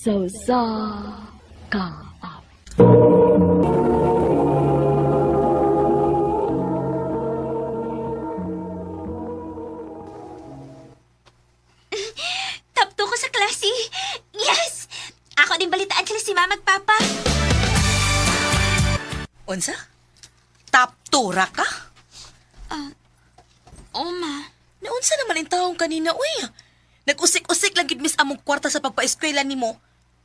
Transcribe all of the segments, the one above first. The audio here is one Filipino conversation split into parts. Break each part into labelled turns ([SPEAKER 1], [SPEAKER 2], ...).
[SPEAKER 1] So sa ka.
[SPEAKER 2] Top 2 ko sa klase. Yes! Ako din balitaan sila si Mama at Papa.
[SPEAKER 3] Unsa? Top 2 ra ka?
[SPEAKER 2] Ma.
[SPEAKER 3] Naunsa naman ang taong kanina, uy. Nag-usik-usik lang gid miss among kwarta sa pagpa-eskwela nimo.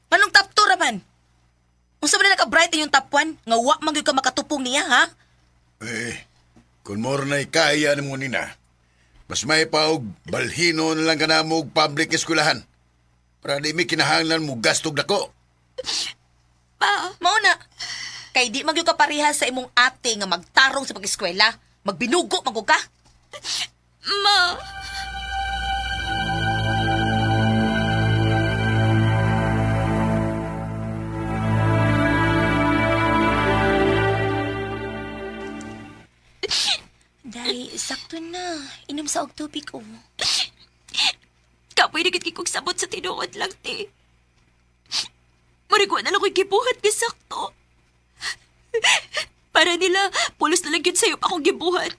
[SPEAKER 3] Anong top 2 ra man? Unsa man naka-bright yung top 1? Nga wa man gyud ka makatupong niya, ha?
[SPEAKER 4] Kung more na ikaya ni mo nina, mas may paog balhino na lang ka na mo og public eskwelahan. Para di mi kinahanglan mo gastog dako.
[SPEAKER 2] Pa.
[SPEAKER 3] Mao na. Kay di man gyud ka parehas sa imong ate nga magtarong sa pag-eskwela. Magbinugo magug ka.
[SPEAKER 2] Ma.
[SPEAKER 3] Day, sakto na. Inom sa og tubig ko.
[SPEAKER 2] Kapoy na gid kay kong sabot sa tinuod lang, te. Marigwa na lang ko'y gibuhat ni sakto. Para nila, pulos na lang yun sa'yo akong gibuhat.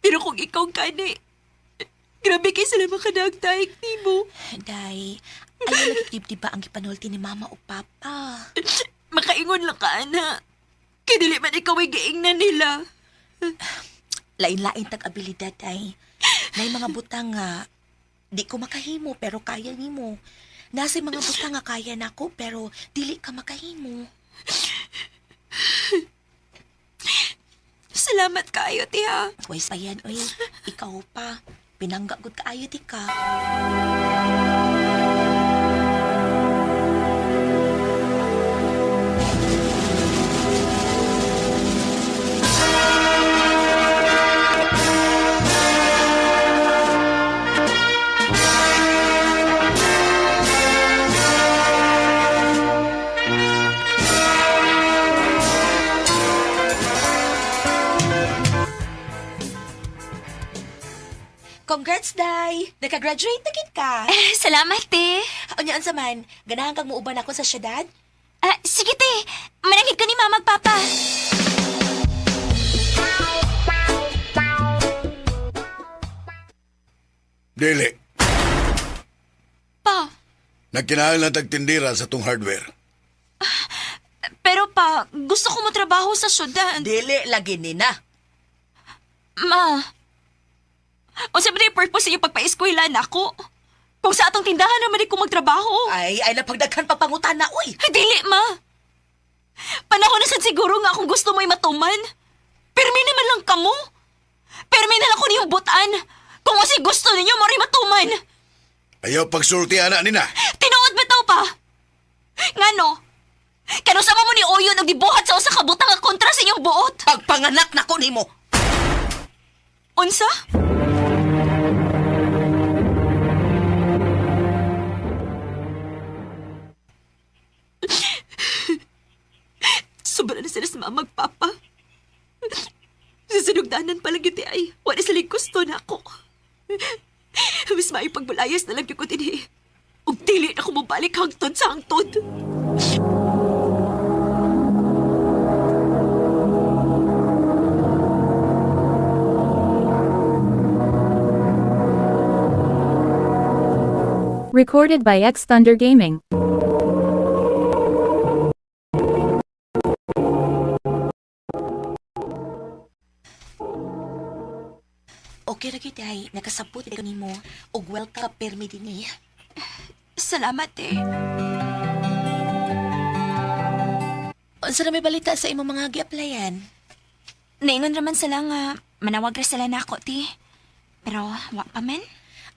[SPEAKER 2] Pero kung ikaw gani, grabe kay sila makanagdaig ni mo.
[SPEAKER 3] Day, ayaw lagi di ba ang gipanulti ni mama o papa?
[SPEAKER 2] Makaingon lang ka, ana. Kaya dili man ikaw ay giingnan nila.
[SPEAKER 3] Lain-lain tag-abilidad ay. May mga butang nga, di ko makahimo pero kaya nimo. Nasa mga butang nga kaya nako pero dili ka makahimo.
[SPEAKER 2] Salamat kayo, tiha.
[SPEAKER 3] Wais pa yan, oy. Ikaw pa. Pinanggagod ka ayo di ka. Congrats, Day! Naka-graduate na gid ka.
[SPEAKER 2] Salamat, te.
[SPEAKER 3] Unyaan sa man, ganahan kang muuban ako sa syudad?
[SPEAKER 2] Sige, te. Manangit ka ni Mama at Papa.
[SPEAKER 4] Dili,
[SPEAKER 2] Pa,
[SPEAKER 4] nagkinahanglan tagtindira sa tong hardware.
[SPEAKER 2] pero pa, gusto ko mo trabaho sa syudad.
[SPEAKER 3] Dili lagi nina.
[SPEAKER 2] Ma, o sa yung purpose sa iyo pagpa-eskwela na ako? Kung sa atong tindahan naman ko magtrabaho.
[SPEAKER 3] Ay napagdaghan pa pangutana, uy.
[SPEAKER 2] Dili, ma. Panahon na sad siguro nga kung gusto mo'y matuman. Permi naman lang kamo. Permi na lang ko niyong butan. Kung kasi gusto ninyo, mo'y matuman.
[SPEAKER 4] Ayaw pagsulti ana nina.
[SPEAKER 2] Tinuod bitaw pa. Ngano? Kano sama mo ni Oyo nang gibuhat sa usa ka butang nga kontra sa inyong buot?
[SPEAKER 3] Pagpanganak na ko nimo.
[SPEAKER 2] Unsa? Sobra na sila sa mga magpapa. Sa sinugdanan pa lang yun ay, wala sila gusto na ako. Mas may pagbulayas na lang yung ko din Ug dili na ako mabalik hangtod sa hangtod.
[SPEAKER 5] Recorded by X Thunder Gaming.
[SPEAKER 3] Okay ra gyud ay nakasabot ka nimo og welcome permi dinhi.
[SPEAKER 2] Salamat eh.
[SPEAKER 3] Unsa na may balita sa imong mga gi-applyan?
[SPEAKER 2] Naingon raman sila nga, manawag ra sila na ako, ti. Pero, wa pa man.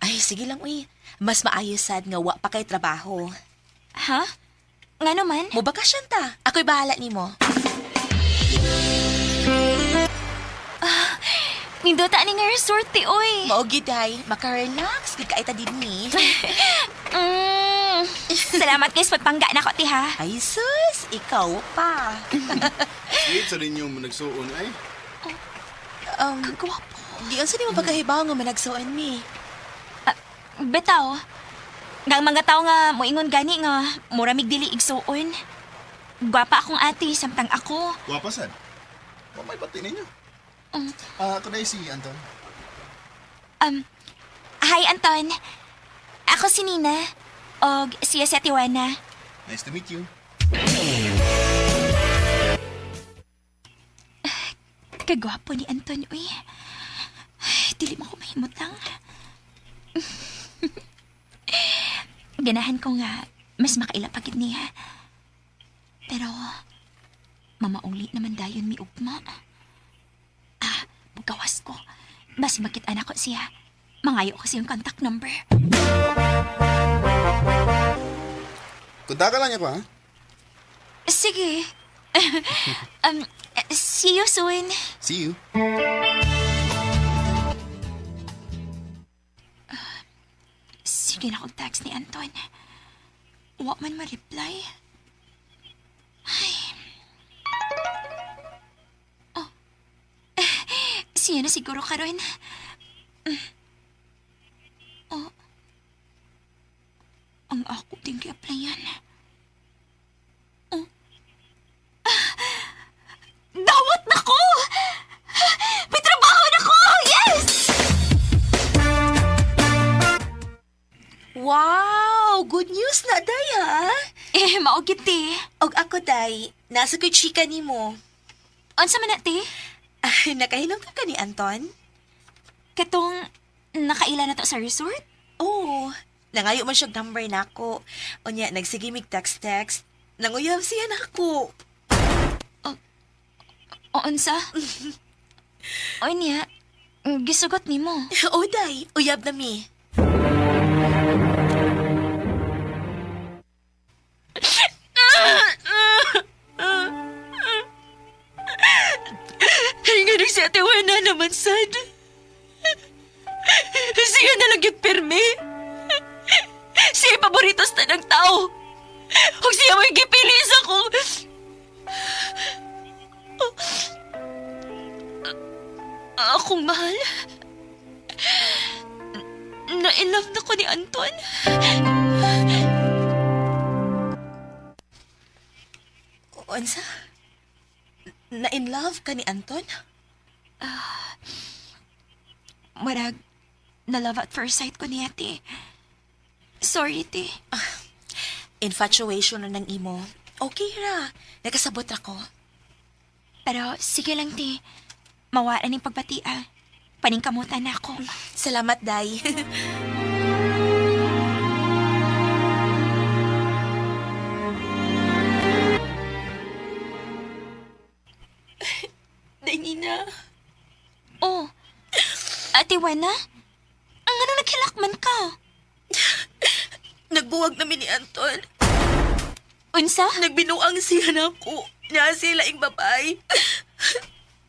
[SPEAKER 3] Ay sige lang uy. Mas maayo sad nga wa pa kay trabaho.
[SPEAKER 2] Ha? Nga naman?
[SPEAKER 3] Mo bakasyon ta. Ako'y bahala nimo.
[SPEAKER 2] Nindota ni nga resort, ti, oy.
[SPEAKER 3] Mao gid ay maka-relax gid ka ita dinhi.
[SPEAKER 2] Salamat guys, pagpangga na ko, ti, ha?
[SPEAKER 3] Ay sus, ikaw pa.
[SPEAKER 6] Sweet sa ninyo nagsuon ay.
[SPEAKER 2] Kagwapo.
[SPEAKER 3] Di unsa nimo pagkahibaw nga managsuon mi?
[SPEAKER 2] Betaw,
[SPEAKER 3] Nga mga tao nga moingon gani nga mura mig dili igsuon. Gwapa akong ate samtang ako.
[SPEAKER 6] Wapasan. Mamay bati ninyo. Ako na si Anton.
[SPEAKER 3] Hi Anton. Ako si Nina. Og siya si Ate Juana.
[SPEAKER 6] Nice to meet you.
[SPEAKER 3] Kagwapo ni Anton, uy. Dili mo ko mahimutang. Ganahan ko nga, mas makailapagid niya. Pero, mamaungli naman dayon mi ugma. Bugawas ko. Basi makit-anak ko siya. Mangayo ko siyang contact number.
[SPEAKER 6] Kunta ka lang niya ko, ha?
[SPEAKER 3] Sige. See you soon.
[SPEAKER 6] See you.
[SPEAKER 3] Sige na kong text ni Anton. Wa man ma-reply. Ay. Oh. Siya na siguro karon. Oh. Ang ako din i-applyan. Oh. Dawat na ko! May trabaho na ko! Yes!
[SPEAKER 7] Wow! Good news na, day, ha?
[SPEAKER 3] Maugit ti.
[SPEAKER 7] Og ako, day, nasa ko'y chika ni mo.
[SPEAKER 3] Unsa man na ti?
[SPEAKER 7] Nakahinom ka ni Anton?
[SPEAKER 3] Katong nakaila na to sa resort?
[SPEAKER 7] Oo. Nangayo man siyang number na ako. O niya, nagsigimig text-text. Nanguyab siya na ako.
[SPEAKER 3] O unsa? O niya, gisugot ni mo.
[SPEAKER 7] O, day, uyab na mi.
[SPEAKER 2] Nga si Ate Juana naman, sad. Siya na lang yung pirmi. Siya yung paboritos na ng tao. Huwag siya mo yung gipili sa ko. Akong mahal. Na-inlove na ko ni Anton.
[SPEAKER 7] Onsa? Na-in love ka ni Anton?
[SPEAKER 3] Marag, na love at first sight ko ni ate. Sorry, te.
[SPEAKER 7] Infatuation na ng imo. Okay ra. Nakasabot ako.
[SPEAKER 3] Pero sige lang, te. Mawala ning pagbatia. Paningkamutan na ako.
[SPEAKER 7] Salamat, day. Day, Nina.
[SPEAKER 3] Oh, Ate Juana? Ang ano naghilakman ka?
[SPEAKER 7] Nagbuwag namin ni Anton.
[SPEAKER 3] Unsa?
[SPEAKER 7] Nagbinuang siya na ako. Niya sila ing babae.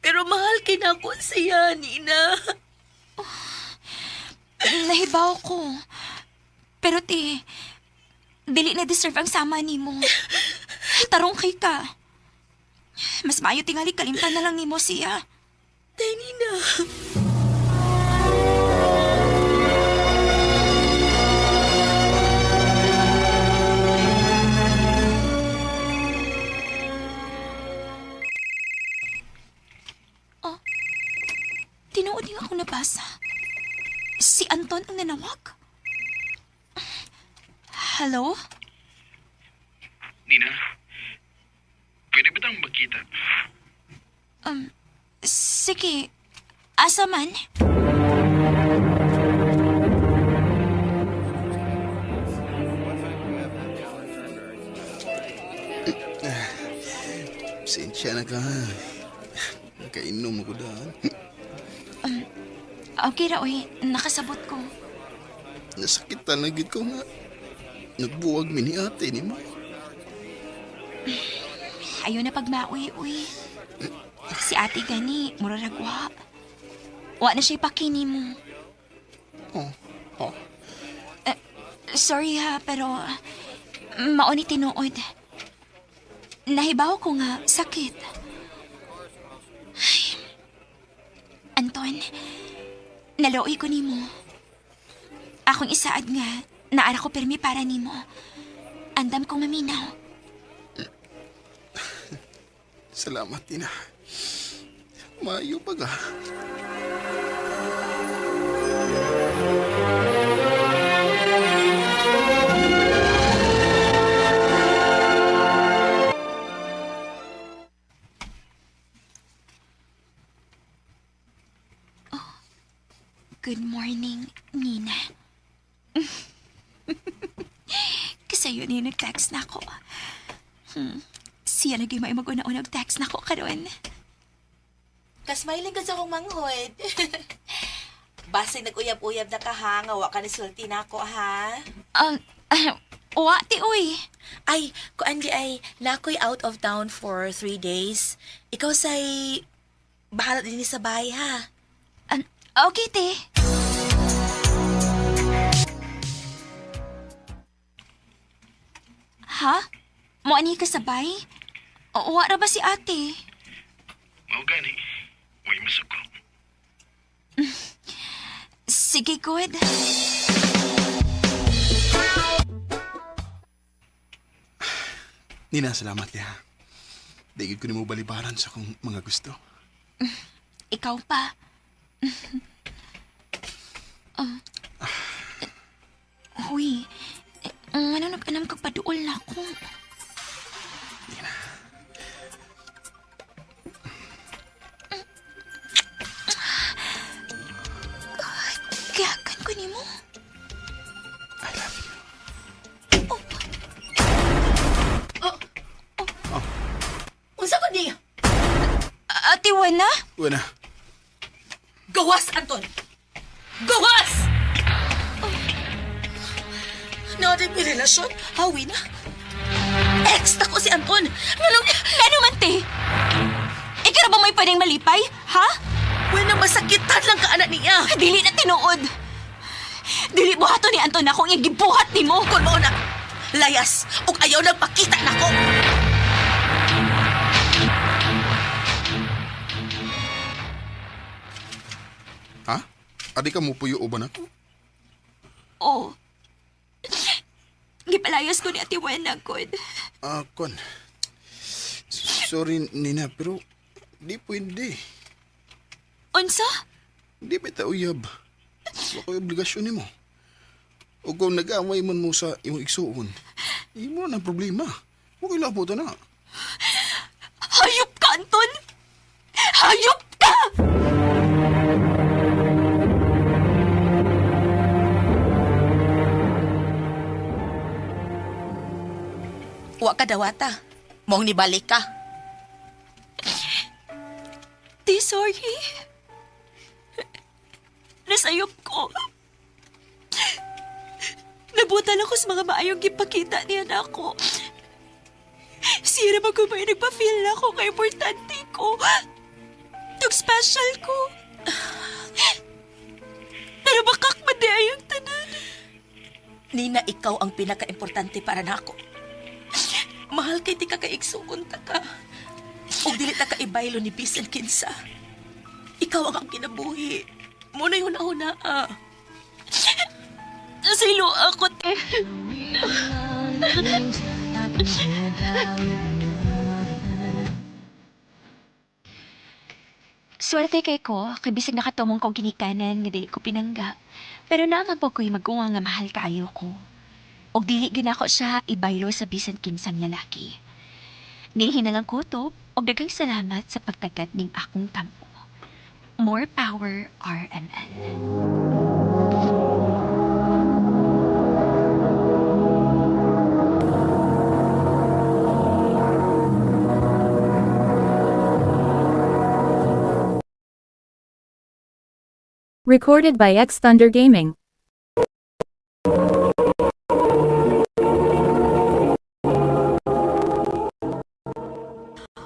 [SPEAKER 7] Pero mahal kinako siya, Nina.
[SPEAKER 3] Nahibaw ko. Pero te, dili na deserve ang sama ni mo. Tarong kay ka. Mas maayo tingali kalimtan na lang ni mo siya.
[SPEAKER 7] Day, Nina.
[SPEAKER 3] Tinuod niya ako nabasa. Si Anton ang nanawag. Hello?
[SPEAKER 8] Nina, pwede ba tayong magkita?
[SPEAKER 3] Sige. Asa man?
[SPEAKER 6] Sensya na ka. Kainom ako daan.
[SPEAKER 3] Okay ra, oy. Nakasabot ko.
[SPEAKER 6] Nasakitan na gid ko nga. Nagbuwag mi ni ate ni mo.
[SPEAKER 3] Ayaw na pagmaoy, uy. Si ate gani, muraragwa. Wa na siya pakini mo.
[SPEAKER 6] Oh.
[SPEAKER 3] Sorry ha, pero mauni tinuod. Nahibaw ko nga sakit. Ay. Anton, nalooy ko nimo. Akong isaad nga,
[SPEAKER 9] naara ko permi para nimo. Andam kong maminaw.
[SPEAKER 6] Salamat, Tina. Maayo pa ka.
[SPEAKER 9] Good morning, Nina. Kasi yun yung nag-text na ako. Siya naging may mag-una-unag text na ako karon.
[SPEAKER 3] Kasmiling ka sa akong manghod. Basta nag-uyab-uyab na ka ha, nga wa ka nisulti na ako ha.
[SPEAKER 9] Wa, ti uy.
[SPEAKER 3] Ay, kuan di ay, nakoy out of town for 3 days. Ikaw say, bahala din sa bahay ha.
[SPEAKER 9] Okay, te. Ha? Mo ani ka sabay? O wa ra ba si ate?
[SPEAKER 8] Mao gani. Way masuko.
[SPEAKER 9] Sige, good.
[SPEAKER 6] Nina, salamat ya. Digid ko ni mo balibaran sa akong mga gusto.
[SPEAKER 9] Ikaw pa. Huy, ano nag-anam kag paduol na ako? Kayakan ko ni mo.
[SPEAKER 6] I love you.
[SPEAKER 3] Unsa ko di?
[SPEAKER 9] Ate Wana?
[SPEAKER 6] Wala.
[SPEAKER 3] Gawas, Anton! Gawas! Natin may relasyon? Hawi na? Ex na ko si Anton!
[SPEAKER 9] Ano man, te? Ikaw ba may pwedeng malipay? Ha?
[SPEAKER 3] Wala masakitan lang ka anak niya!
[SPEAKER 9] Dili na tinuod. Dili buhato ni Anton akong yung gibuhat ni mo.
[SPEAKER 3] Kung mo na, layas, ug ayaw nagpakita na ko!
[SPEAKER 6] Ha? Adi ka mo puyo uban ako?
[SPEAKER 9] Oo. Gipalayas ko ni Ate Wena, good.
[SPEAKER 6] Kon. Sorry, Nina, pero di pwede.
[SPEAKER 9] Unsa?
[SPEAKER 6] Di ba ita uyab? Wala ko'y obligasyon ni mo. O kung nag-amay man mo sa iyong igsuon, imo na problema. Huwag ilabutan na.
[SPEAKER 9] Hayop ka, Anton! Hayop ka!
[SPEAKER 3] Wa ka dawata. Mong nibalik ka.
[SPEAKER 9] Di, sorry. Nasayop ko. Nabutan ako sa mga maayong gipakita niya na ako. Sira ba ko may nagpa-feel na ako kay importante ko? Tug special ko. Pero bakak ba di ayong tanan?
[SPEAKER 3] Nina, ikaw ang pinaka-importante para nako. Mahal kay ti ka kaigsuon ta ka. O dili ta ka ibaylo ni bisan kinsa. Ikaw ang akong kinabuhi. Muna yun una
[SPEAKER 9] Nasilo ako, te. Swerte kay ko, kay bisig nakatumong kong ginikanan nga dili ko pinangga. Pero naman po ko'y mag-uwa nga mahal kaayo ko. Og dili gina ko siya ibaylo sa bisan kinsang lalaki. Nilhin na lang ko to, og daghang salamat sa pagtagat ning akong tampo. More power, RMN.
[SPEAKER 5] Recorded by X Thunder Gaming.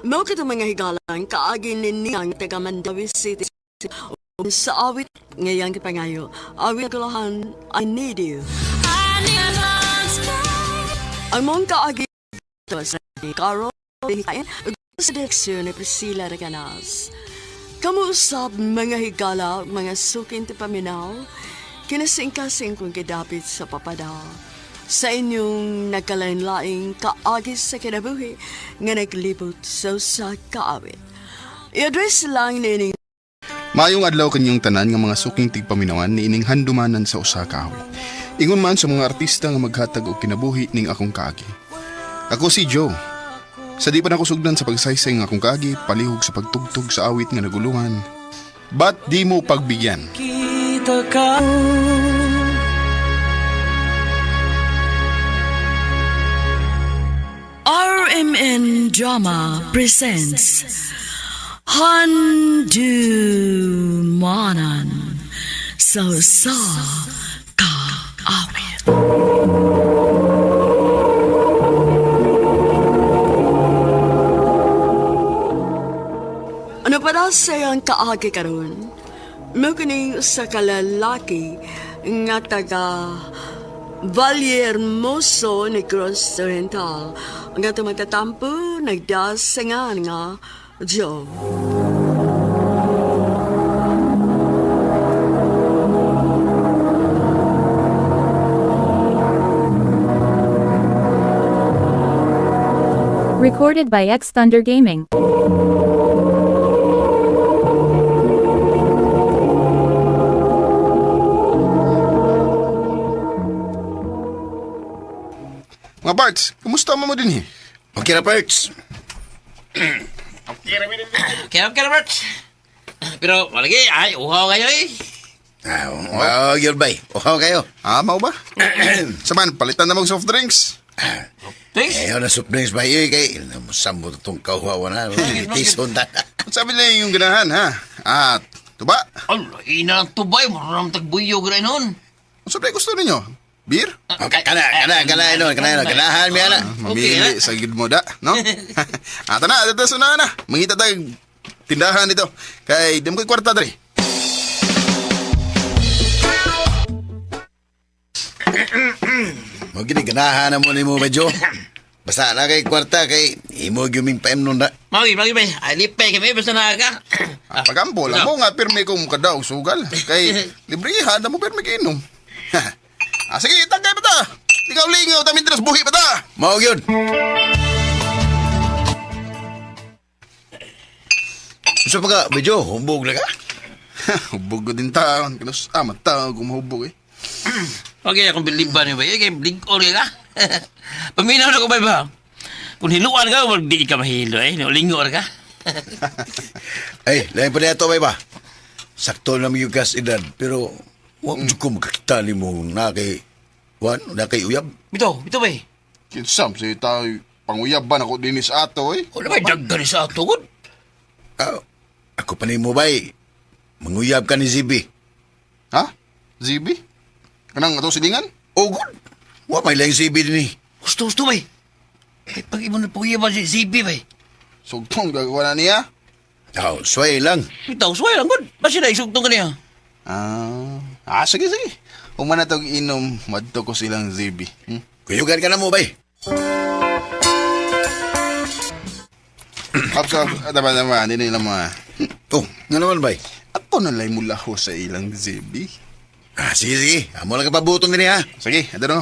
[SPEAKER 10] Mao kita mga higalan, kaagin ni ang taga Mandawi City. Sa awit ngayon kipangayo, awit kalahan, I need you. Ang mong kaagin ito sa Carol, sa direksyon ni Priscilla Reganas. Kamuusap mga higala, mga sukin ti paminaw, kinasing-kasing kong kidapit sa papada sa inyong nagkalain-laing kaagis sa kinabuhi nga naglibot sa kaawit. I-address lang nining
[SPEAKER 6] Mayong adlaw kanyang tanan nga mga suking tigpaminawan ni ining handumanan sa usa ka awit. Ingon man sa mga artista nga maghatag og kinabuhi ning akong kaagi. Ako si Joe. Sa di pa nakusugdan sa pagsaysay ng akong kaagi, palihog sa pagtugtog sa awit nga naguluhan. Ba't di mo pagbigyan?
[SPEAKER 10] kita ka. RMN Drama presents Handumanan sa kaawit. Ano para sayang kaagi karon? Mukuning sa kalalaki nga taga Valle Hermoso Negros Oriental nga tumatatampo nagdasangan nga Joe.
[SPEAKER 5] Recorded by X Thunder Gaming.
[SPEAKER 6] Mga Barts, kumusta mo din
[SPEAKER 4] Okay na, Perks.
[SPEAKER 11] Kaya Bert. Pero malagi, ay, uhaw kayo eh.
[SPEAKER 4] Yun ba? Uhaw kayo.
[SPEAKER 6] Mau ba? Saman, palitan na mag soft drinks.
[SPEAKER 11] Thanks.
[SPEAKER 4] Ayaw na soft drinks ba yun? Kay namusam mo itong kahuhawa na. Tison na.
[SPEAKER 6] Sabi na yung ganahan, ha? At, tuba?
[SPEAKER 11] Ala, ina ng tubay, maraming tagbuyo gano'n nun.
[SPEAKER 6] Ang sabi gusto ninyo? Beer?
[SPEAKER 4] Kanahan mo yan.
[SPEAKER 6] Mamili sa gid mo da, no? Ato na, ato na. Mangita tag tindahan dito. Kay di mo ko'y kwarta dali.
[SPEAKER 4] Gini ganahan na mo ni mo medyo. Basta na kay kwarta kay imo gyuming paem nun na.
[SPEAKER 11] Magi, bay. Ay, lipay kami, basta naga.
[SPEAKER 6] Pagampo lang mo nga pirmi kong kadaw sugal. Kay librihan na mo pirmi kainom. Sige, tagay pa ta. Lingaw-lingaw, tamin tinas buhi pa ta.
[SPEAKER 4] Mao yun. Gusto pa ka, medyo, humbog na ka?
[SPEAKER 6] Hubog ko din taon. Kinos amat tao kung mahubog eh.
[SPEAKER 11] Okay, akong biliban niyo ba? Kaya blig-on ka. Paminaw na ko ba? Kung hiluan ka, wag di ka mahilo eh. Lingor ka.
[SPEAKER 4] Ay, lain pa na ito, ba? Sakto na yung gas edad, pero wag ko makakita ni mo na kay uyab.
[SPEAKER 11] Bito ba?
[SPEAKER 6] Kinsam, si tao panguyaban ako din sa ato eh.
[SPEAKER 11] Wala ba daggan sa ato, good?
[SPEAKER 4] Ako pa ni mo ba manguyab ka ni Zibi.
[SPEAKER 6] Ha? Zibi? Kanang ato silingan?
[SPEAKER 4] Oh, good. Wa may lang Zibi din eh.
[SPEAKER 11] Gusto ba? Eh, pag imo na puyaban si Zibi ba?
[SPEAKER 6] Sugtong gagawa na niya?
[SPEAKER 4] Sway lang.
[SPEAKER 11] Bitaw, sway lang, good. Basta na isugtong ka niya.
[SPEAKER 6] Sige. Umana tog inom, madto ko silang Zibi.
[SPEAKER 4] Kuyugan ka na mo ba?
[SPEAKER 6] Kapsa, naman, hindi nila mga.
[SPEAKER 4] Nga naman ba?
[SPEAKER 6] Ato na lay mula ho sa ilang Zibi.
[SPEAKER 4] Sige. Amo lang kapabutong din ha.
[SPEAKER 6] Sige, ato na.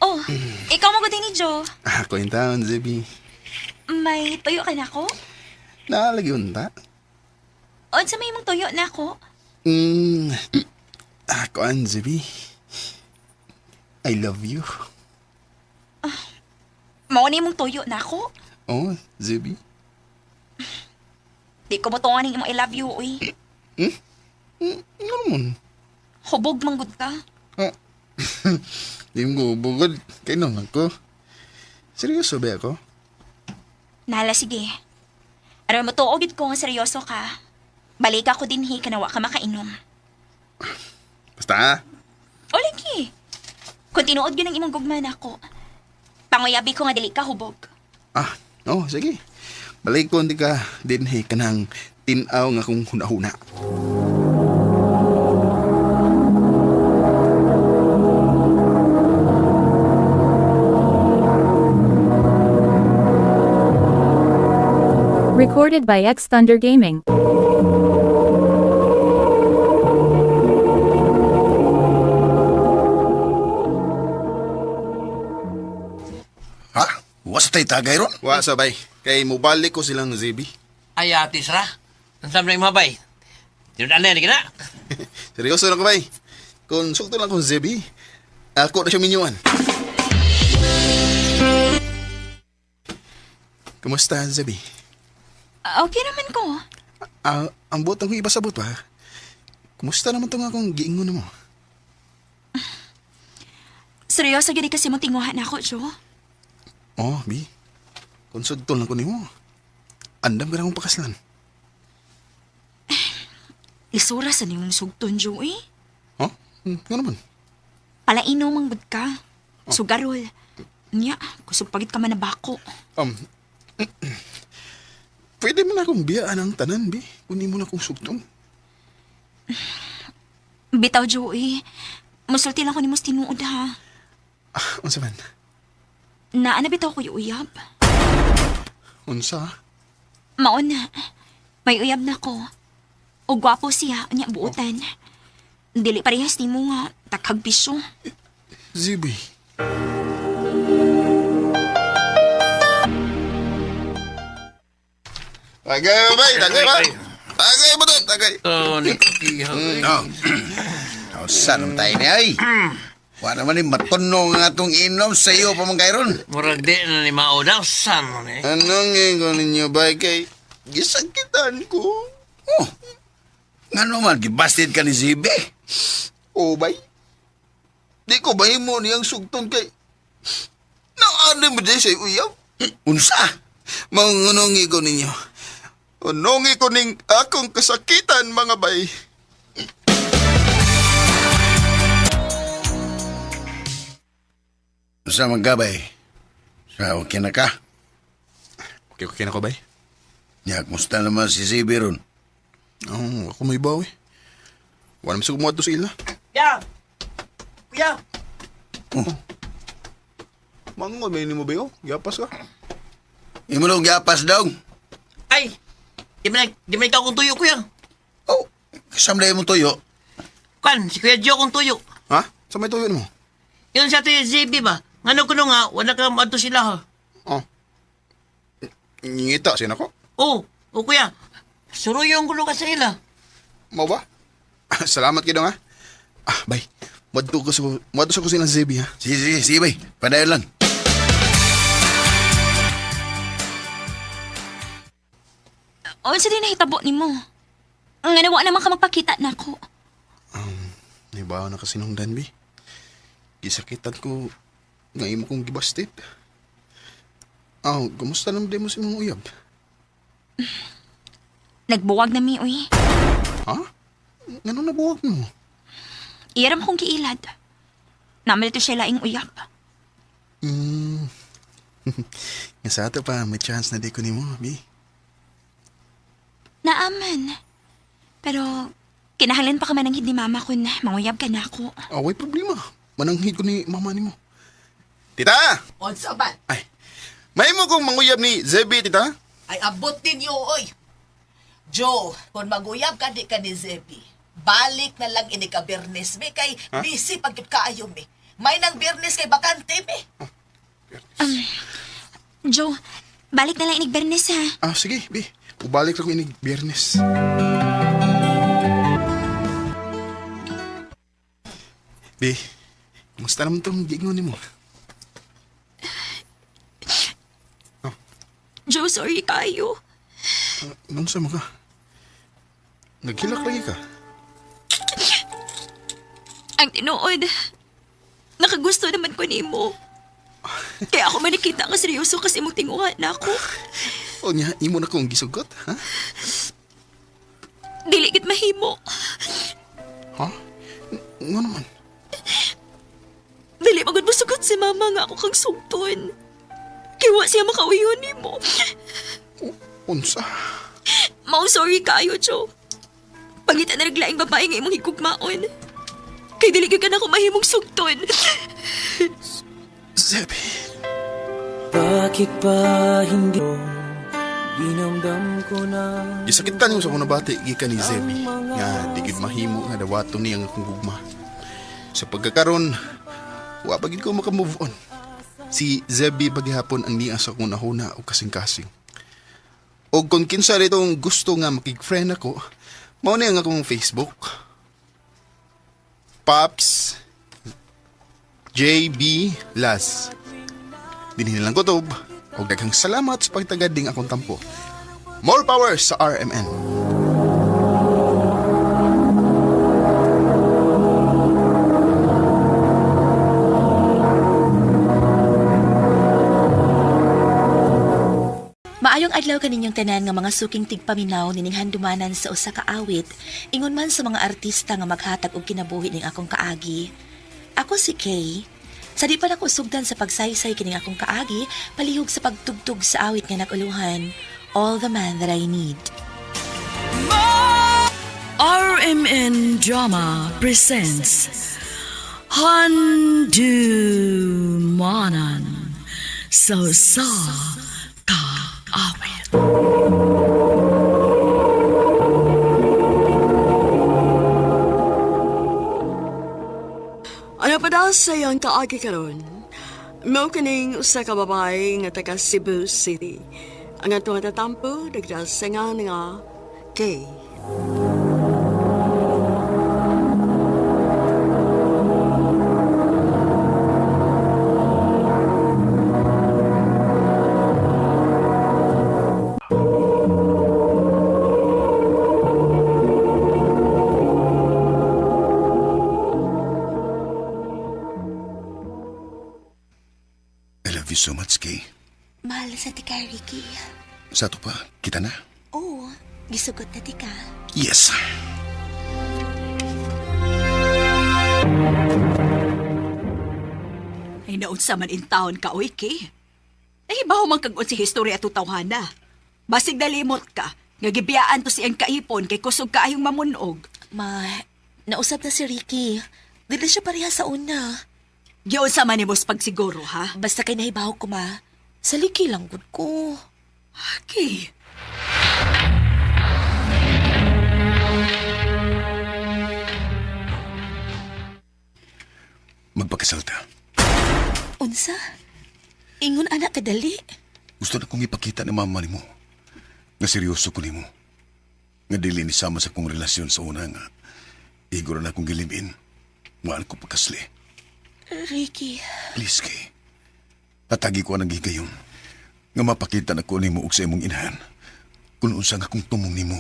[SPEAKER 9] Oh, ikaw magutin ni Joe.
[SPEAKER 6] Ako yung taon, Zibi.
[SPEAKER 9] May tuyo ka na ako?
[SPEAKER 6] Nalagi unta.
[SPEAKER 9] O, sa may mong tuyo na ako?
[SPEAKER 6] Ako ang Zibi. I love you.
[SPEAKER 9] Mauni mong tuyo na ako?
[SPEAKER 6] Oh, Zibi.
[SPEAKER 9] Di ko matungan ng imong I love you, uy.
[SPEAKER 6] Ano naman?
[SPEAKER 9] Hubog manggod ka.
[SPEAKER 6] Di mo bugod. Kaya nung ako. Seryoso ba ako?
[SPEAKER 9] Nala, sige. Aram mo tuogid ko nga seryoso ka. Balik ako din kanawa ka makainom.
[SPEAKER 6] Basta ha?
[SPEAKER 9] O, lagi. Kung tinuod yun ang imong gugman ako, panguyabi ko nga dili ka hubog.
[SPEAKER 6] Sige. Balik ko hindi ka din kanang tinaw nga kung hunahuna.
[SPEAKER 5] Recorded by X Thunder Gaming.
[SPEAKER 4] Ha? Was tay tagay ron?
[SPEAKER 6] Wa sabay. Kay mubalik ko silang Zebi.
[SPEAKER 11] Ay, atis ra. Ang sabi na yung mabay. Tinundan na yan, na.
[SPEAKER 6] Seryoso na ko bay. Kung sukto lang kong Zebi, ako na siya minyuan. Kumusta, Zebi?
[SPEAKER 9] Okay naman ko.
[SPEAKER 6] Ang botang ko ibasabot pa. Kumusta naman itong akong giingon mo?
[SPEAKER 9] Seryoso gini kasi mong tinguhan ako, Joe.
[SPEAKER 6] Oh, Bi. Kung sugtol lang ko ni mo. Andam ka na akong pakaslan.
[SPEAKER 9] Isura sa niyong sugton, Joe, eh.
[SPEAKER 6] Oh? Nga naman.
[SPEAKER 9] Palainom ang bud ka. Sugarol. Nya, kusog pagit ka man na bako.
[SPEAKER 6] Pwede man akong biyaan ang tanan, Bi. Kunin mo na akong sugtong.
[SPEAKER 9] Bitaw, Joe, eh. Musulti lang ko ni mos tinuod, ha.
[SPEAKER 6] Unsa man?
[SPEAKER 9] Naana bitaw ko yung uyab.
[SPEAKER 6] Unsa?
[SPEAKER 9] Maon na. May uyab na ko. O gwapo siya, anya buutan. Dili parehas ni mo nga, takhag piso.
[SPEAKER 6] Zebi. Tagay, bay! Tagay ba? Tagay mo to! Tagay!
[SPEAKER 11] Oh, ni Kihaw.
[SPEAKER 4] No. Saan tayo ni ay? Wa naman ni matunog nga itong inom sa iyo pa man kayron.
[SPEAKER 11] Murag di na ni Mao daw. Saan mo ni?
[SPEAKER 6] Anong ingon ninyo, bay? Kay gisakitan ko.
[SPEAKER 4] Oh, nga naman, gibasted ka ni Zibe.
[SPEAKER 6] O, bay? Di ko ba mo niyang sugton kay... Naano mo din sa uyab?
[SPEAKER 4] Unsa?
[SPEAKER 6] Mangunungi ko ninyo. Unungi ko ning akong kasakitan, mga bay.
[SPEAKER 4] Unsa magkabay? Sa okay na ka?
[SPEAKER 6] Okay na ko, bay?
[SPEAKER 4] Ya, kumusta naman si Zibe ron?
[SPEAKER 6] Oh, ako may bawi. Wala naman sa kumuha to sa ila.
[SPEAKER 7] Kuya! Kuya!
[SPEAKER 6] Mangon, may mo ba yun? Gapas ka?
[SPEAKER 4] Imo nung gapas daw.
[SPEAKER 11] Ay! Di man ikaw kong tuyo, kuya.
[SPEAKER 4] Oh, kasamlay mo tuyo.
[SPEAKER 11] Kan, si Kuya Joe kong tuyo.
[SPEAKER 6] Ha? Sa may tuyo mo?
[SPEAKER 11] Yun sa tuyo, JB ba? Ngano ko nga, wala ka maadto sila, ha?
[SPEAKER 6] Oh. Ngita siya na ko?
[SPEAKER 11] Oh, kuya. Suruyo ang gulo ka sa ila.
[SPEAKER 6] Mau ba? Salamat kayo nga. Bay. Madto sa ko silang Zebi, ha?
[SPEAKER 4] Sige, bay. Padayon lang.
[SPEAKER 9] O, sa din nahitabo ni mo. Nga nawa naman ka magpakita na ako.
[SPEAKER 6] Naibawa na kasi nung Danby. Gisakitan ko nga imo kong gibasted. Kumusta naman din mo si mong uyab?
[SPEAKER 9] Nagbuwag na mi, uy.
[SPEAKER 6] Ha? Ganun nabuwag mo?
[SPEAKER 9] Iyaram kong kiilad. Naman ito siya laing uyab.
[SPEAKER 6] Nga sa ato pa, may chance na di ko ni mo, Bi.
[SPEAKER 9] Naaman. Pero, kinahanglan pa ka man ng hindi mama ko na manguyab ka na ako.
[SPEAKER 6] Way problema. Mananghid ko ni mama ni mo. Tita!
[SPEAKER 7] Onsa ba?
[SPEAKER 6] Ay, may mo kong manguyab ni Zebi, tita?
[SPEAKER 7] Ay abot ninyo, oy. Joe, kung maguyab ka di ka ni Zebi, balik na lang ini ka Bernes, me, kay busy pagkip kaayo, me. May nang Bernes kay bakante, me.
[SPEAKER 9] Joe, balik na lang inig Bernes, ha?
[SPEAKER 6] Sige, Bi. Ubalik ako inig Biyernes. Bi, kumusta naman itong giingon ni mo?
[SPEAKER 9] Joe, sorry kayo.
[SPEAKER 6] Nung sa mga? Naghilak lagi ka?
[SPEAKER 9] Ang tinuod, nakagusto naman ko ni mo. Kaya ako manikita ka seryoso kasi mong tinguhan na ako.
[SPEAKER 6] O niya, imo na kong gisugot, ha?
[SPEAKER 9] Diligit mahimo.
[SPEAKER 6] Ha? Nga naman.
[SPEAKER 9] Dili magod mo sugot si mama nga ako kang sugton. Kiwa siya makauyon ni mo.
[SPEAKER 6] Unsa?
[SPEAKER 9] Mau sorry kayo, Joe. Pangitan na naglaing babae nga imong higugmaon. Kay dili ka na ako mahimong sugton.
[SPEAKER 6] Zebi.
[SPEAKER 12] Bakit ba hindi
[SPEAKER 6] Gisakit ka niyo sa akong nabati, gikan ni Zebi. Nga, di gid mahimo nga dawaton niya ang akong gugma. Sa pagkakaroon, wa pa gid ko makamove on. Si Zebi paghihapon ang niya sa akong nahuna o kasing-kasing. O kung kinsa ritong gusto nga makig-friend ako, mao na ang akong Facebook. Pops JB Las. Dinhi lang kutob. O daghang salamat sa pagtagad ding akong tampo. More power sa RMN.
[SPEAKER 3] Maayong adlaw kaninyong tanan nga mga suking tigpaminaw nining handumanan sa usa ka awit, ingon man sa mga artista nga maghatag og kinabuhi ning akong kaagi. Ako si Kay. Sa di pa nako sugdan sa pagsaysay kining akong kaagi, palihog sa pagtugtog sa awit nga naguluhan, All the Man That I Need.
[SPEAKER 10] RMN Drama presents Handumanan sa kaawit. Ano pa daw sa iyang kaagi karon? Mao kining usa ka babae nga taga Cebu City. Ang atong tatampo dagdag sa nga Kay.
[SPEAKER 4] I love you so much, Kay.
[SPEAKER 3] Mahal sa tika, Ricky.
[SPEAKER 4] Sa to pa, kita na.
[SPEAKER 3] Oo, gisugot na tika.
[SPEAKER 4] Yes.
[SPEAKER 2] Ay naunsa man in taon ka, oy, Kay. Ay, baho man kag si history at tawhana. Basig dalimot ka, nga gibiyaan to siyang kaipon kay kusog kaayong mamunog.
[SPEAKER 3] Ma, nausap na si Ricky. Dili siya pareha sa una.
[SPEAKER 2] Giyon sa man ni boss pagsiguro, ha?
[SPEAKER 3] Basta kay nahibaw ko, ma. Sa liki lang gud ko.
[SPEAKER 2] Kay,
[SPEAKER 4] Magpakasalta.
[SPEAKER 3] Unsa? Ingon anak kadali.
[SPEAKER 4] Gusto na kong ipakita ni mama nimo nga seryoso ko nimo. Nga dili ni sama sa kong relasyon sa una nga. Igor na akong gilibin. Mahal ko pagkasli.
[SPEAKER 3] Ricky.
[SPEAKER 4] Please, Kay. Tatagi ko ang gigayon. Nga mapakita na ko nimo og sa imong inahan. Kung unsa nga akong tumong nimo.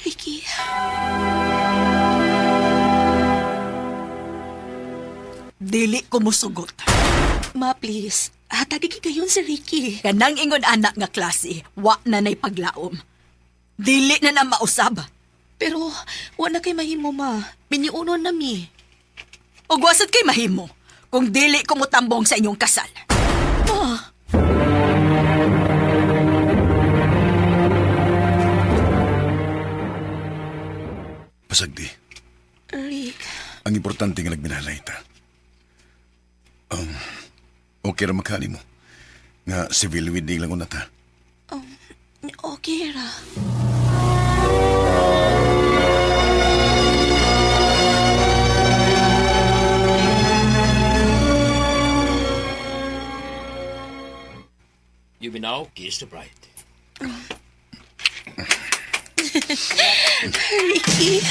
[SPEAKER 3] Ricky.
[SPEAKER 2] dili ko musugot.
[SPEAKER 3] Ma, please. Hatagi kayon si Ricky.
[SPEAKER 2] Kanang ingon anak nga klase, wa na nay paglaom. Dili na na mausab.
[SPEAKER 3] Pero, wa na kay mahimo, ma. Binyuunon na mi.
[SPEAKER 2] O wasad kay mahimo, kung dili ko mutambong sa inyong kasal.
[SPEAKER 3] Ma.
[SPEAKER 4] Pasagdi.
[SPEAKER 3] Rick.
[SPEAKER 4] Ang importante nga nagminalay ta. Okay ra makani mo. Nga civil wedding lang unata.
[SPEAKER 3] Okay ra.
[SPEAKER 11] You may now kiss the bride.
[SPEAKER 3] Ricky.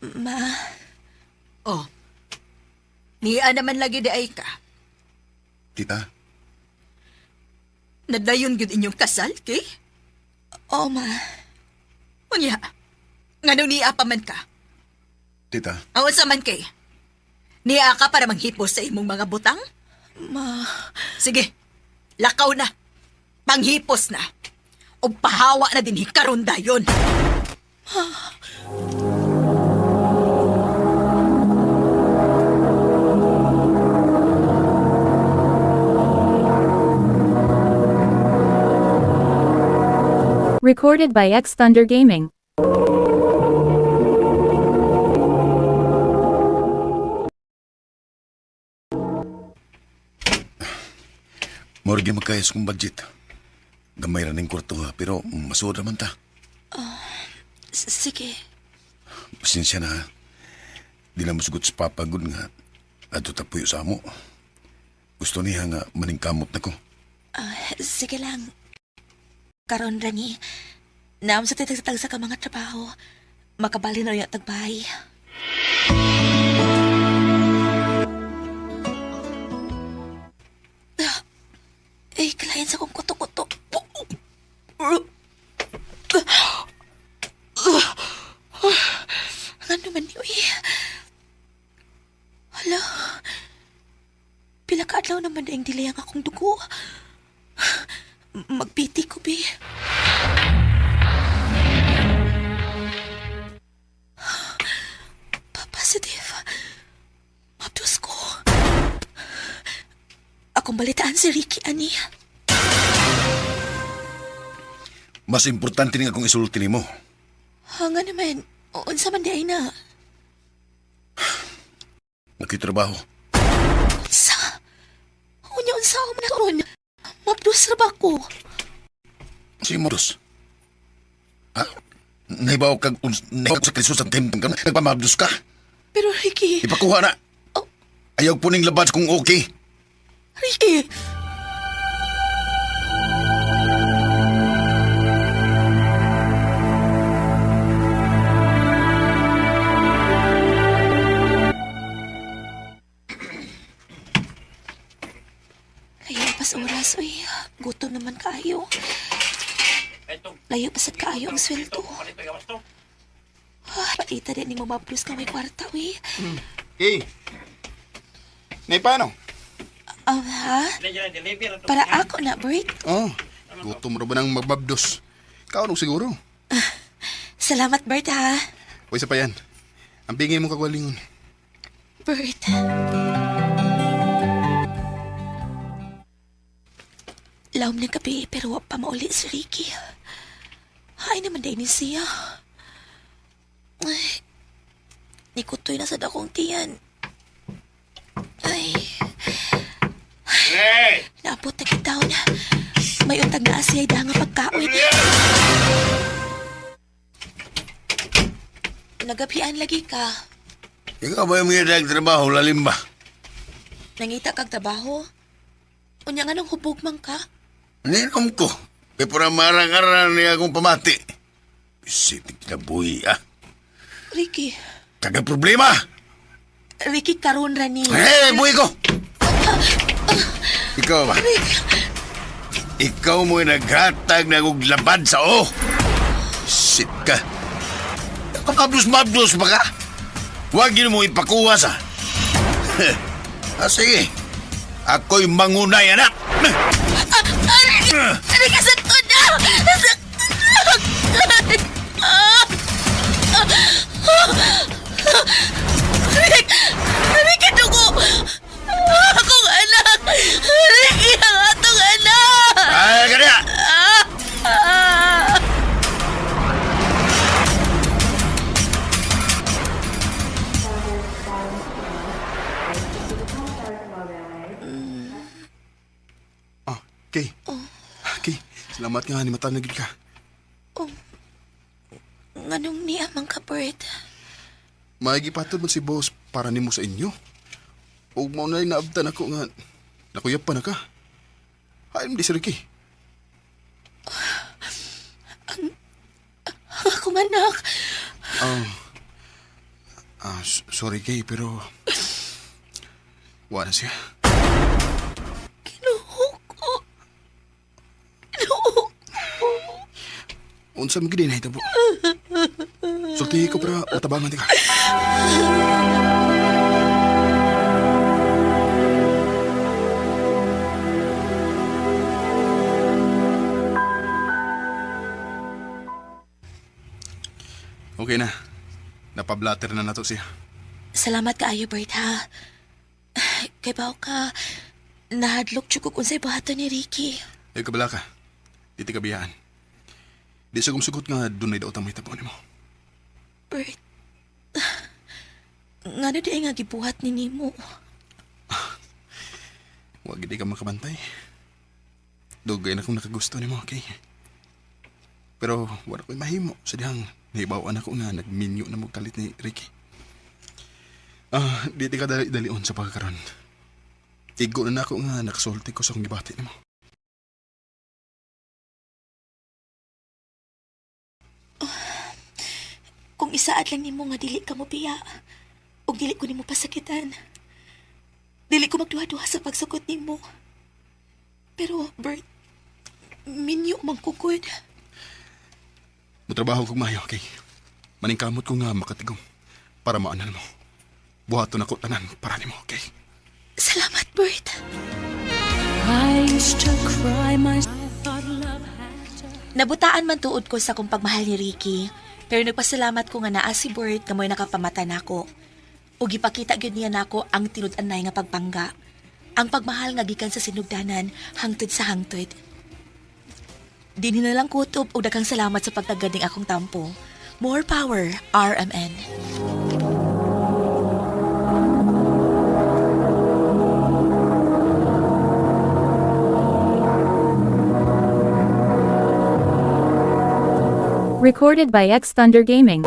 [SPEAKER 3] Ma.
[SPEAKER 2] Oh. Niya naman lagi di ay ka.
[SPEAKER 4] Tita,
[SPEAKER 2] Nadayon gud inyong kasal, kay?
[SPEAKER 3] Oo, ma.
[SPEAKER 2] Unya. Ngano niya pa man ka?
[SPEAKER 4] tita,
[SPEAKER 2] Awan sa man kay? Niya ka para manghipos sa imong mga butang?
[SPEAKER 3] Ma.
[SPEAKER 2] Sige. Lakaw na. Panghipos na. O pahawa na din hikaron dayon.
[SPEAKER 5] Recorded by X Thunder Gaming.
[SPEAKER 4] Morgi magkayas kong budget. Gamay ra ning kwarto ha, pero masuod naman ta.
[SPEAKER 3] Sige.
[SPEAKER 4] Pasensya na ha. Di na masugot sa papagod nga. Adto tapuyo sa amo. Gusto niya nga maningkamot na ko.
[SPEAKER 3] Sige lang. Karon rani, naam sa titagtag sa ka mga trabaho. Makabali na rin ang tagbahay. Kalayan sa kong kuto-kuto. Ano man yun Hala. Pila ka adlaw naman na yung dilayang akong dugo. Magpiti ko, be. Positive. Mabdos ko. Akong balitaan si Ricky, ani.
[SPEAKER 4] Mas importante nga kung isulti ni mo.
[SPEAKER 3] Nga naman. Unsa man di ay na.
[SPEAKER 4] Nakitrabaho.
[SPEAKER 3] Unsa? Unsa ako man karon. Mabdos ra ba ko?
[SPEAKER 4] Si Modus. Ha? Naibaw kag sa krisos ang time ka. Nagpamabdos ka.
[SPEAKER 3] Pero Ricky...
[SPEAKER 4] Ipakuha na.
[SPEAKER 3] Oh.
[SPEAKER 4] Ayaw po ning labas kung okay.
[SPEAKER 3] Ricky... Layo pas oras, uy. Gutom naman kayo. Layo pasat kaayo ang sweldo. Paita din ni mo mablos ka may kwarta, uy.
[SPEAKER 6] Okay. Nay, paano?
[SPEAKER 3] Ha? Para ako na, Bert.
[SPEAKER 6] Gutom ra ba ng mababdos? Ikaw nung siguro.
[SPEAKER 3] Salamat, Bert, ha?
[SPEAKER 6] O isa pa yan. Ang bingi mo kagwalingon.
[SPEAKER 3] Bert. Lawom ng gabi, pero wa pa mauli si Ricky. Ay naman din ni siya. Ay, nikutoy na sa dakong tiyan. Ay.
[SPEAKER 8] Hey!
[SPEAKER 3] Naabot na kita na. May untag na asiyay da nga pagkaon. Nagabian lagi ka.
[SPEAKER 4] Ikaw ba yung mga trabaho, lalim ba?
[SPEAKER 3] Nangita kag trabaho? Unya nga nang hubog man ka?
[SPEAKER 4] Ninom ko. Kaya para marang-arang niya akong pamati. Isiting kinabuhi, ah.
[SPEAKER 3] Ricky.
[SPEAKER 4] Taga problema.
[SPEAKER 3] Ricky karon ra ni.
[SPEAKER 4] Buhi ko! Ikaw ba? Ikaw mo'y naghatag na kong labad sa o. Shit ka. Mabdos ba ka? Huwag yun mo ipakuha sa. Sige. Ako'y mangunay, anak.
[SPEAKER 3] Ricky, sakot na! Ricky, dugo! Akong anak! Ricky, ang atong anak!
[SPEAKER 4] Ay, kanya!
[SPEAKER 6] Okay. Okay. Salamat nga, ni matanagid ka.
[SPEAKER 3] Nganong niya mang ka, Bert?
[SPEAKER 6] Maigipatod mo si boss para nimo sa inyo. O mo na naabtan ako nga. Nakuyap pa na ka. Hayam di si Ricky.
[SPEAKER 3] Akong anak.
[SPEAKER 6] Sorry kay, pero... Wala siya. Unsa mo gid na hitabo. Sulti ko para matabangan ti ka. Okay na. Napablatter na nato siya.
[SPEAKER 3] Salamat kaayo, Bert, ha? Kay baw ka, nahadlok tsukok unsay buhaton ni Ricky.
[SPEAKER 6] Ay kabala ka. Diti kabiyaan. Di sa gumsugot nga doon ay daw tamay tapo ni mo.
[SPEAKER 3] Bert, nga na di nga gibuhat ni Nimo.
[SPEAKER 6] Huwag hindi ka makabantay. Dugay na kung nakagusto ni mo, okay? Pero wala ko'y mahimo sa dihang naibawaan ako nga nagminyo na mo kalit ni Ricky. Di ka dali-dalion sa pagkakaroon. Igo na ako nga nakasulti ko sa kong gibati ni mo.
[SPEAKER 3] Kung isaad lang nimo nga dili ka mo piya, o dili ko nimo pasakitan. Dili ko magduha-duha sa pagsukot nimo. Pero, Bert, minyo mang kukod.
[SPEAKER 6] Mutrabaho kong mayo, okay? Maningkamot ko nga makatigong para maanan mo. Buhaton ako tanan para nimo, okay?
[SPEAKER 3] Salamat, Bert. Nabutaan man tuod ko sa kong pagmahal ni Ricky, pero nagpasalamat ko nga naa si Bert nga mo'y nakapamata nako. O gipakita gyud niya nako ang tinud-anay nga pagpangga. Ang pagmahal nga gikan sa sinugdanan hangtod sa hangtod. Dinhi na lang kutob og daghang salamat sa pagtagading akong tampo. More power, RMN.
[SPEAKER 5] Recorded by X Thunder Gaming.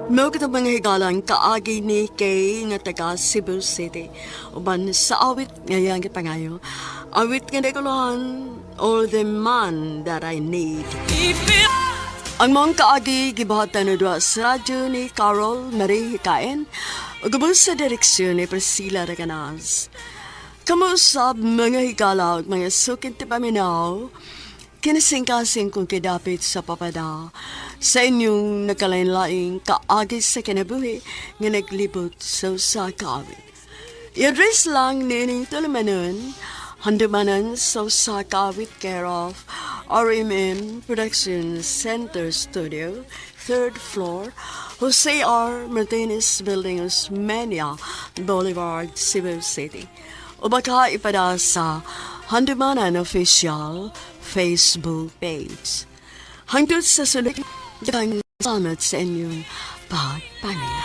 [SPEAKER 10] Mao kita mga higalang kaagi ni Kay nga taga Cebu City. Uban sa awit ngayang gipangayo. Awit nga dekolohan, all the man that I need. Ang mga kaagi gibahatan na doon sa radyo ni Carol Marie Hikain o gabos sa direksyon ni Priscilla Reganas. Kamusab mga higala at mga sukin ti paminaw, kinasingkasing kong kidapit sa papada sa inyong nagkalain-laing kaagis sa kinabuhi nga naglibot sa kawit. I-address lang nining tulumanon, handumanan sa kawit care of RMN Production Center Studio, 3rd floor, Jose R. Martinez Building, Osmeña Boulevard, Cebu City. O baka ipada sa Handumanan Official Facebook page. Hangtod sa sulit, dagang salamat sa inyong pagpanin.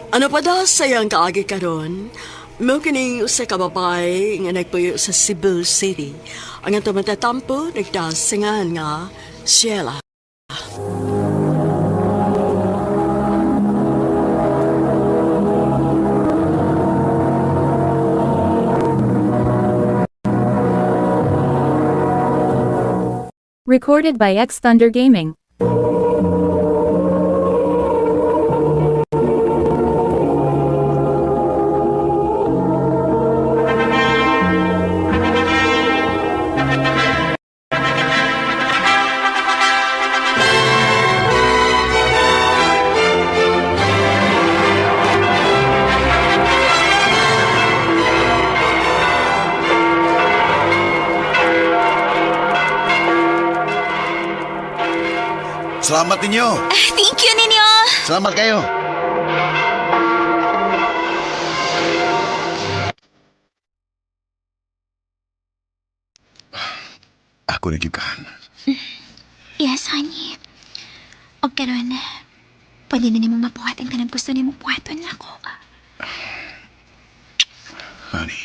[SPEAKER 10] Ano pa da sayang kaagi karon? Mo kining usa ka babay nga nagpuyo sa Cebu City. Ang atong matatampo nagdasingan nga Sheila.
[SPEAKER 5] Recorded by X Thunder Gaming.
[SPEAKER 4] Salamat ninyo.
[SPEAKER 3] Thank you ninyo.
[SPEAKER 4] Salamat kayo. Ako nagkikaan.
[SPEAKER 9] Yes, honey. O karon, pwede na nimo mabuhatin ka ng gusto nimo buhaton ako.
[SPEAKER 4] Honey.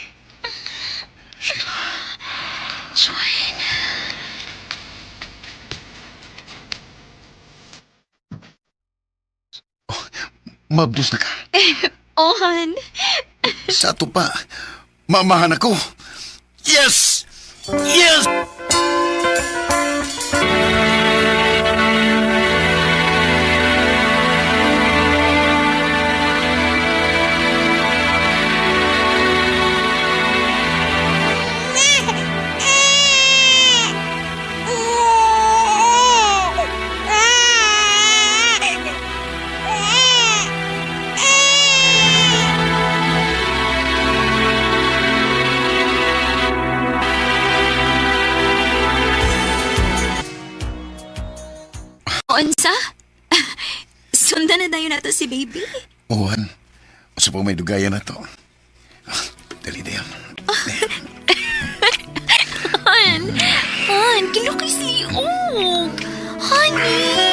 [SPEAKER 4] Sheila.
[SPEAKER 9] John.
[SPEAKER 4] Mabdos na ka.
[SPEAKER 9] Oh, hon.
[SPEAKER 4] Sa ato pa, mamahan ako. Yes! Yes!
[SPEAKER 2] Unsa? Sundan na dayon nato si baby.
[SPEAKER 4] Uwan, sa po may dugayan na to. Dali na yan.
[SPEAKER 9] Han, kilokay si Honey.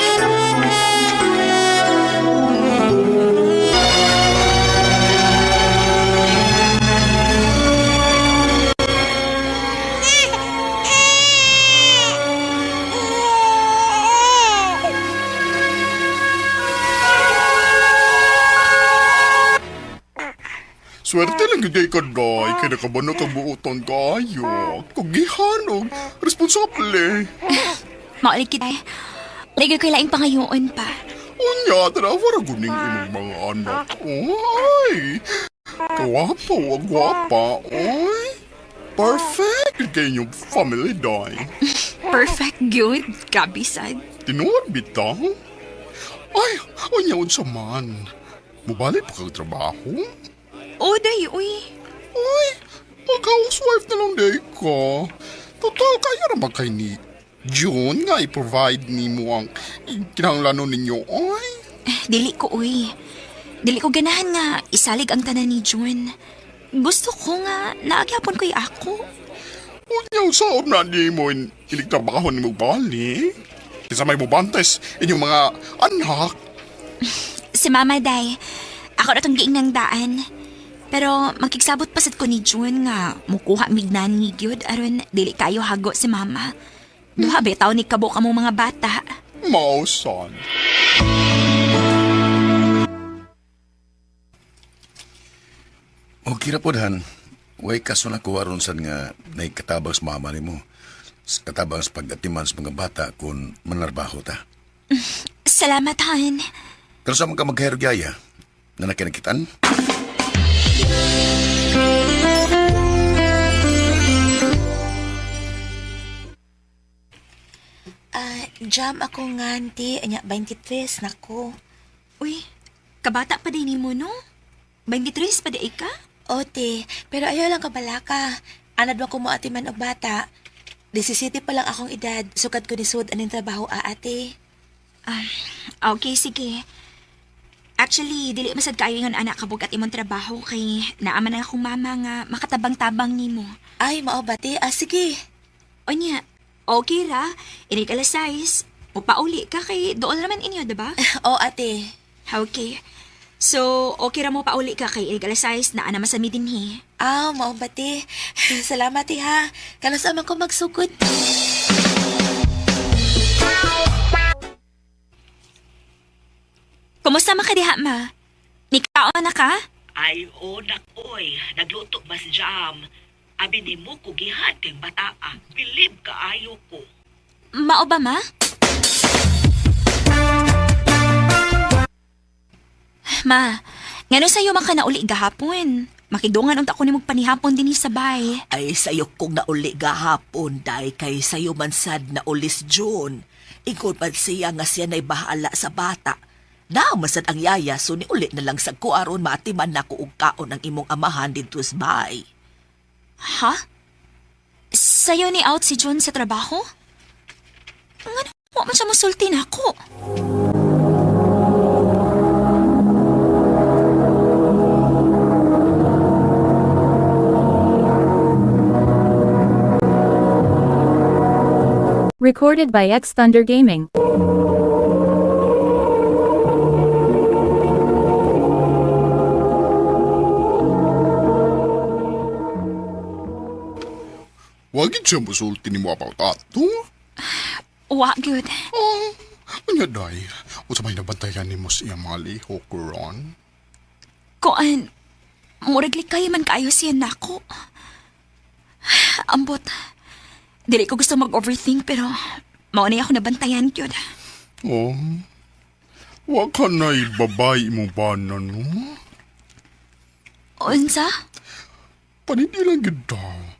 [SPEAKER 6] Swerte lang gid kay Day, kay nakabano kang buuton kayo. Kugihan og responsable.
[SPEAKER 9] Maulit kita. Lagi ko laing pangayoon pa.
[SPEAKER 6] Unya, tanawa guning imong mga anak. Oy! Kawapa o gwapa, oy! Perfect kay inyong family, Day.
[SPEAKER 9] Perfect good, kabisad.
[SPEAKER 6] Tinuod bitaw? Ay, unya unsa man. Mubalik pa kang trabaho?
[SPEAKER 9] O, day, uy.
[SPEAKER 6] Uy, mag-housewife na lang day ka. Total, kaya naman kay ni June nga i-provide ni mo ang kinahanglanon ninyo, oy.
[SPEAKER 9] Dili ko, uy. Dili ko ganahan nga isalig ang tanan ni June. Gusto ko nga naagyapon ko'y ako.
[SPEAKER 6] Unyaw saon na di mo iligtrabaho ni mo balik. Kisa may bubantes inyong mga anak.
[SPEAKER 9] Si Mama, day. Ako na tong giing ng daan. Pero magkiksabot pasad ko ni June nga mukuha mignan ni Gyud aron dili kayo hago si Mama. Duha betaw ni kabo ka mga bata.
[SPEAKER 6] Mausan.
[SPEAKER 4] O kirapodhan, way kaso na kuwaron sad nga naikatabang sa mama ni mo. Katabang sa pagatiman sa mga bata kung manarbaho ta.
[SPEAKER 9] Salamat, Han.
[SPEAKER 4] Pero sa mga magkahirugyaya, na nakinakitan?
[SPEAKER 3] Jam ako nga, auntie. Anya, 23, nako.
[SPEAKER 9] Uy, kabata pa din mo, no? 23 pa di ka?
[SPEAKER 3] Ote, pero ayaw lang kabalaka. Anad mo ko mo ati man og bata. 17 pa lang akong edad, sukat ko ni Sud aning trabaho ate.
[SPEAKER 9] Okay, sige. Actually, dili masad kayo yung anak kabog at imong trabaho kay naaman na akong mama nga makatabang-tabang nimo.
[SPEAKER 3] Ay, mao ba te? Sige.
[SPEAKER 9] Onya, okay ra. Inig alas 6. Upauli ka kay doon naman inyo, diba?
[SPEAKER 3] Oo, ate.
[SPEAKER 9] Okay. So, okay ra mo pauli ka kay inig alas 6 na ana masami din hi.
[SPEAKER 3] Mao ba te? Salamat te ha. Kanos man ko magsugod.
[SPEAKER 9] Kumusta man ka diha, ma? Nikaon na ka?
[SPEAKER 12] Ay, oy. Nagluto mas jam. Abi ni mo kugihan kay bataa. Bilib ka ayo ko.
[SPEAKER 9] Mao ba, ma? Ma, ngano sa'yo man ka nauli gahapon? Makidungan unta ko ni magpanihapon din sa bay.
[SPEAKER 7] Ay, sayo kong nauli gahapon, day, kay sayo man sad na ulis June. Ingkod man siya nga siya na'y bahala sa bata. Masad ang yaya, so ni uli na lang sa kuaron matiman na ko og kaon ang imong amahan dito sa bay.
[SPEAKER 9] Ha? Sa'yo ni out si John sa trabaho? Ngano, wa man siya musulti na ako.
[SPEAKER 5] Recorded by X Thunder Gaming.
[SPEAKER 6] Wagid siya musulti ni mo about ato.
[SPEAKER 9] Wa, good.
[SPEAKER 6] Unya, Day. Unsa may nabantayan ni mo siya mga lihok ron?
[SPEAKER 9] Kuan, muragli kayo man kayo siya nako. Ambot, dili ko gusto mag-overthink pero mauna ako nabantayan yun.
[SPEAKER 6] Oh, wag ka na ibabay mo ba na, no?
[SPEAKER 9] Unsa?
[SPEAKER 6] Panindi lang yun daw.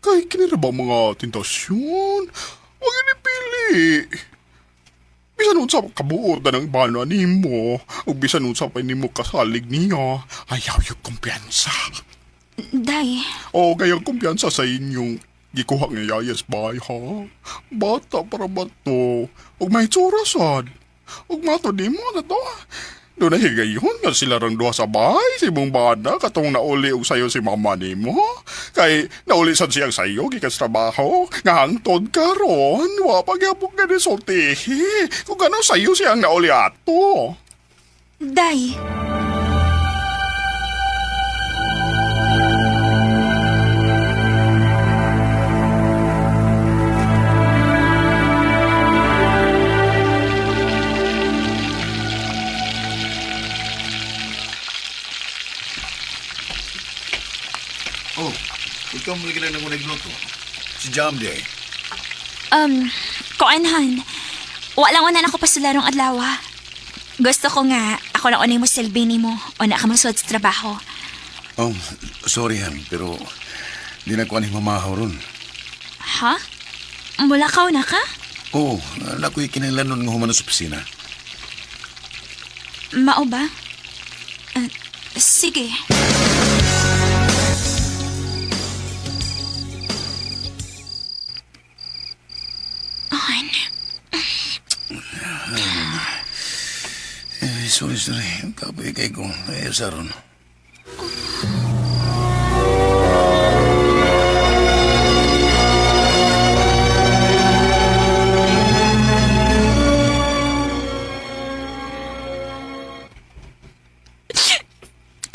[SPEAKER 6] Kahit kinira ba mga tentasyon, huwag inipili. Bisan nun sa kabuot na ng bana ni mo, o bisan nun sa pa ni mo kasalig niya, ayaw yung kumpiyansa.
[SPEAKER 9] Day.
[SPEAKER 6] O kaya kumpiyansa sa inyong gikuha ng yayas bay, ha? Bata para ba to? Huwag may tsurasan. Huwag mato di mo na to. Doon na higayon nga sila rang duha sa bahay si mong bana katong nauli og sayo si mama ni mo. Kay nauli sad siyang sayo gikas trabaho nga hangtod karon wa pagyapon ka ni sultihi. Kung ano sayo siyang nauli ato.
[SPEAKER 9] Day.
[SPEAKER 4] ikaw mo lang nang nagluto. Si Jam di ay.
[SPEAKER 9] Kuanhan. Walang unan ako pa sa larong adlaw. Gusto ko nga, ako lang unay mo silbi ni mo o na ka masud sa trabaho.
[SPEAKER 4] Oh, sorry han, pero di na ko ani mamahaw ron.
[SPEAKER 9] Ha? Mula ka na ka?
[SPEAKER 4] Oo, nako'y kinailanon nga humanos sa opisina.
[SPEAKER 9] Mao ba? Sige.
[SPEAKER 4] Sorry. Kapoy kay ko. Ayaw sa ron.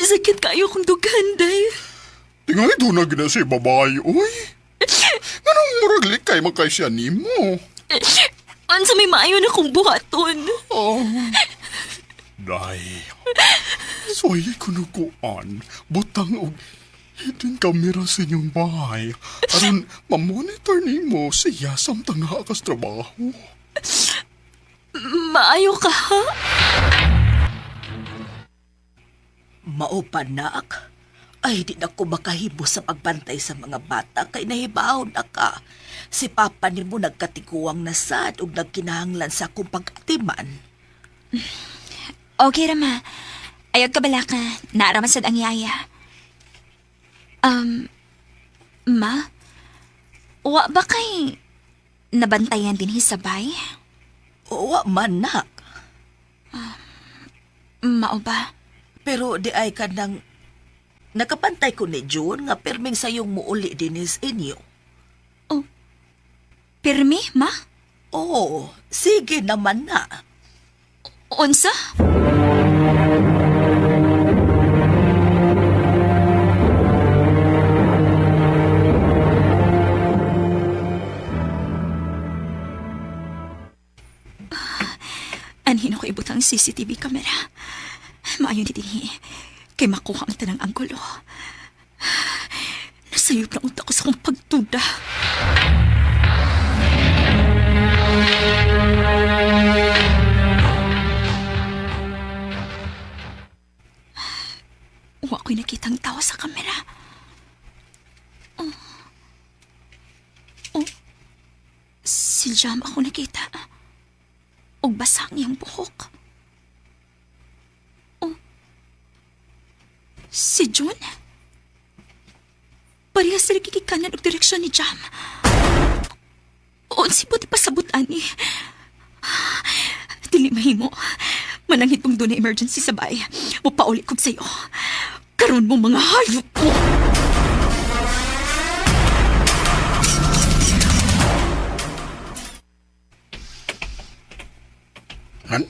[SPEAKER 2] Sakit kayo kong duganday.
[SPEAKER 6] Tingali doon na gina si babae, uy. Anong muraglik kay magkaisya ni mo?
[SPEAKER 2] Ansa may maayo na kong buhaton.
[SPEAKER 6] Oh. Day. Soy kunukuan. Butang og hidden camera sa inyong bahay. Aron mamonitor ni mo siya samtang nakakas trabaho.
[SPEAKER 2] Maayo ka, ha?
[SPEAKER 7] Maupanak, ay di na ko makahibo sa pagbantay sa mga bata kay nahibaw na ka. Si Papa ni mo nagkatikuwang nasad ug nagkinahanglan sa akong pag-atiman.
[SPEAKER 9] Okay, Rama. Ayog ka bala ka. Naaraman sad ang yaya. Ma? Wa ba kay nabantayan din hisabay?
[SPEAKER 7] Wa man, nak.
[SPEAKER 9] Mao ba?
[SPEAKER 7] Pero di ay ka nang nakapantay ko ni June nga perming sayong muuli dinis inyo.
[SPEAKER 9] Oh. Pirmi, ma?
[SPEAKER 7] Oo, sige naman na.
[SPEAKER 9] Unsa? Anhin ako ibutang CCTV camera. Maayon ni dinhi. Kay makuha ang tanang anggulo. Nasayop na unta ko sa kong pagtuda. Wa ko'y nakitang tao sa kamera. Oh. Si Jam ako nakita. Og basang iyang buhok. Oh. Si June? Parehas sila kikikanan og direksyon ni Jam. O, si buti pasabutan ni. Dili mahimo. Manang hitong doon na emergency sa bay. Mupauli ko sa'yo. Karon mo mga hayop ko.
[SPEAKER 4] Han?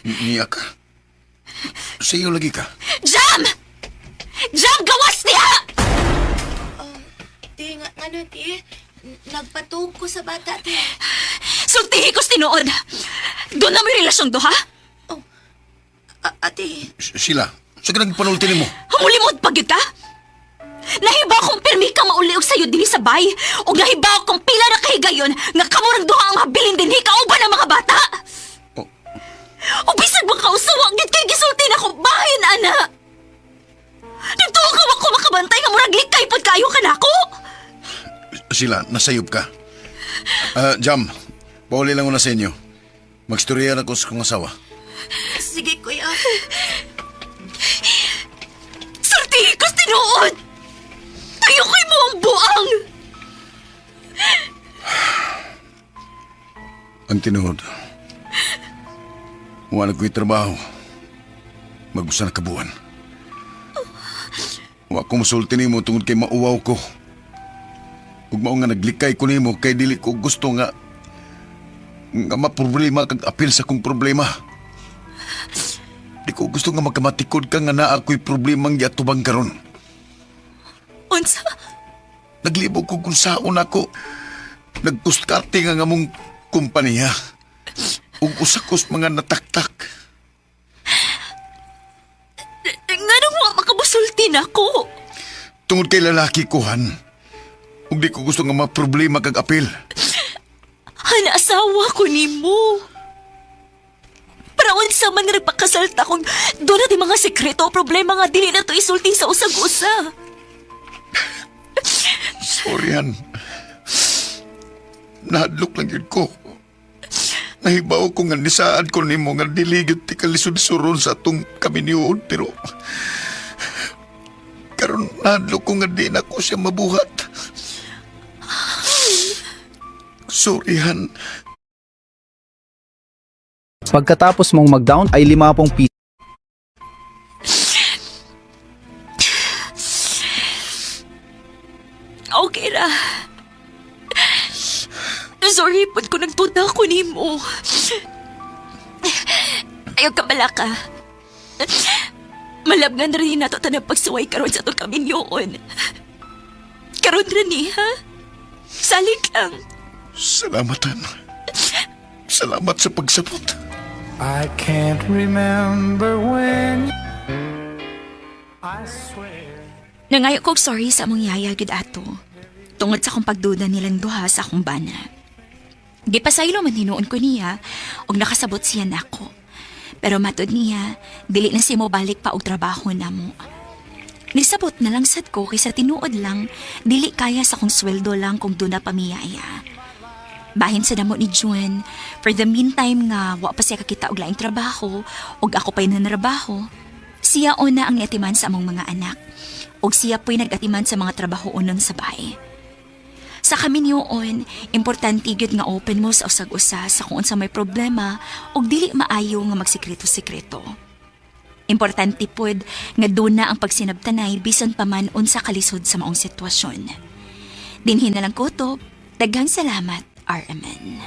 [SPEAKER 4] Niya ka? Sa'yo lagi ka?
[SPEAKER 9] Jam! Jam, gawas niya!
[SPEAKER 13] Ti, ano, ti? Nagpatuog ko sa bata, ti.
[SPEAKER 9] Sultihi ko tinuod. Doon na may relasyon do, ha?
[SPEAKER 13] Oh, ate.
[SPEAKER 4] Sila, sa ganang panulti mo.
[SPEAKER 9] Hamulimod pag yun ka? Nahibaw kong pirmi ka mauliog sa'yo din sa bay. O nahibaw kong pila na kahigayon nga kamurang duha ang habilin din hikauban ng mga bata. O bisag bang kausawang git kay gisulti na kong bahin, ana. Dito ka ako makabantay nga murag likay pod kayo ka nako.
[SPEAKER 4] Sila, nasayop ka. Jam, pauli lang una sa inyo. Magstorya na ko sa kong asawa.
[SPEAKER 13] Sige, kuya.
[SPEAKER 9] Sultihi ko tinuod. Tayo ko'y mo ang buang.
[SPEAKER 4] Ang tinuod. Wala ko'y trabaho. Magbusa na kabuan. Wa ko musulti nimo tungod kay mauwaw ko. Ug mao nga naglikay ko nimo kay dili ko gusto nga maproblema kag apil sa kong problema. Di ko gusto nga magkamatikod ka nga naa ko'y problemang giatubang karon.
[SPEAKER 9] Unsa?
[SPEAKER 4] Naglibog ko kung saon ako. Nagpuskarte nga mong kumpanya. Ug usakos mga nataktak.
[SPEAKER 9] Nga nung makabusulti na ko.
[SPEAKER 4] Tungod kay lalaki ko, Han. Ug di ko gusto nga maproblema kag apil.
[SPEAKER 2] Han, asawa ko nimo. Para unsa man nga nagpakasalta kung doon natin mga sekreto o problema nga dili na to isulti sa usag-usa.
[SPEAKER 4] Sorry, Han. Nahadlok lang yun ko. Nahibaw ko nga nisaad ko nimo nga diligid ti kalisod-suron sa atong kaminiyon, pero karon nahadlok ko nga di na ko siya mabuhat. Sorry, Han.
[SPEAKER 14] Pagkatapos mong mag-down ay 50 piso.
[SPEAKER 2] Okay ra. Sorry po kung nagtunta ko nimo. Ayaw ka malaka. Malabngan na rin nato tanang pagsuway karon sa itong kaminyoon. Karon rin ha? Salig lang.
[SPEAKER 4] Salamat, Han. Salamat sa pagsabot.
[SPEAKER 15] I can't remember when I swear.
[SPEAKER 2] Nangayo kong sorry sa among yaya gid ato. Tungod sa akong pagduda nilang duha sa akong bana. Gipasaylo man hinuon ko niya og nakasabot siya nako. Pero matod niya, dili na siya mo balik pa og trabaho namo. Nisabot na lang sad ko kaysa tinuod lang, dili kaya sa kong sweldo lang kung doon na pamiyaya. Bahin sa damo ni June, for the meantime nga wa pa siya kakita og laing trabaho og ako pa'y nanarabaho, siya una ang niatiman sa among mga anak og siya po'y nag-atiman sa mga trabaho unon sa bahay. Sa kami niyoon, importante gyud nga open mo sa usag-usa sa kung unsa may problema og dili maayo nga magsikreto-sikreto. Importante pod nga doon na ang pagsinabtanay bisan pa man unsa kalisod sa maong sitwasyon. Dinhin na lang ko to, daghang salamat, RMN.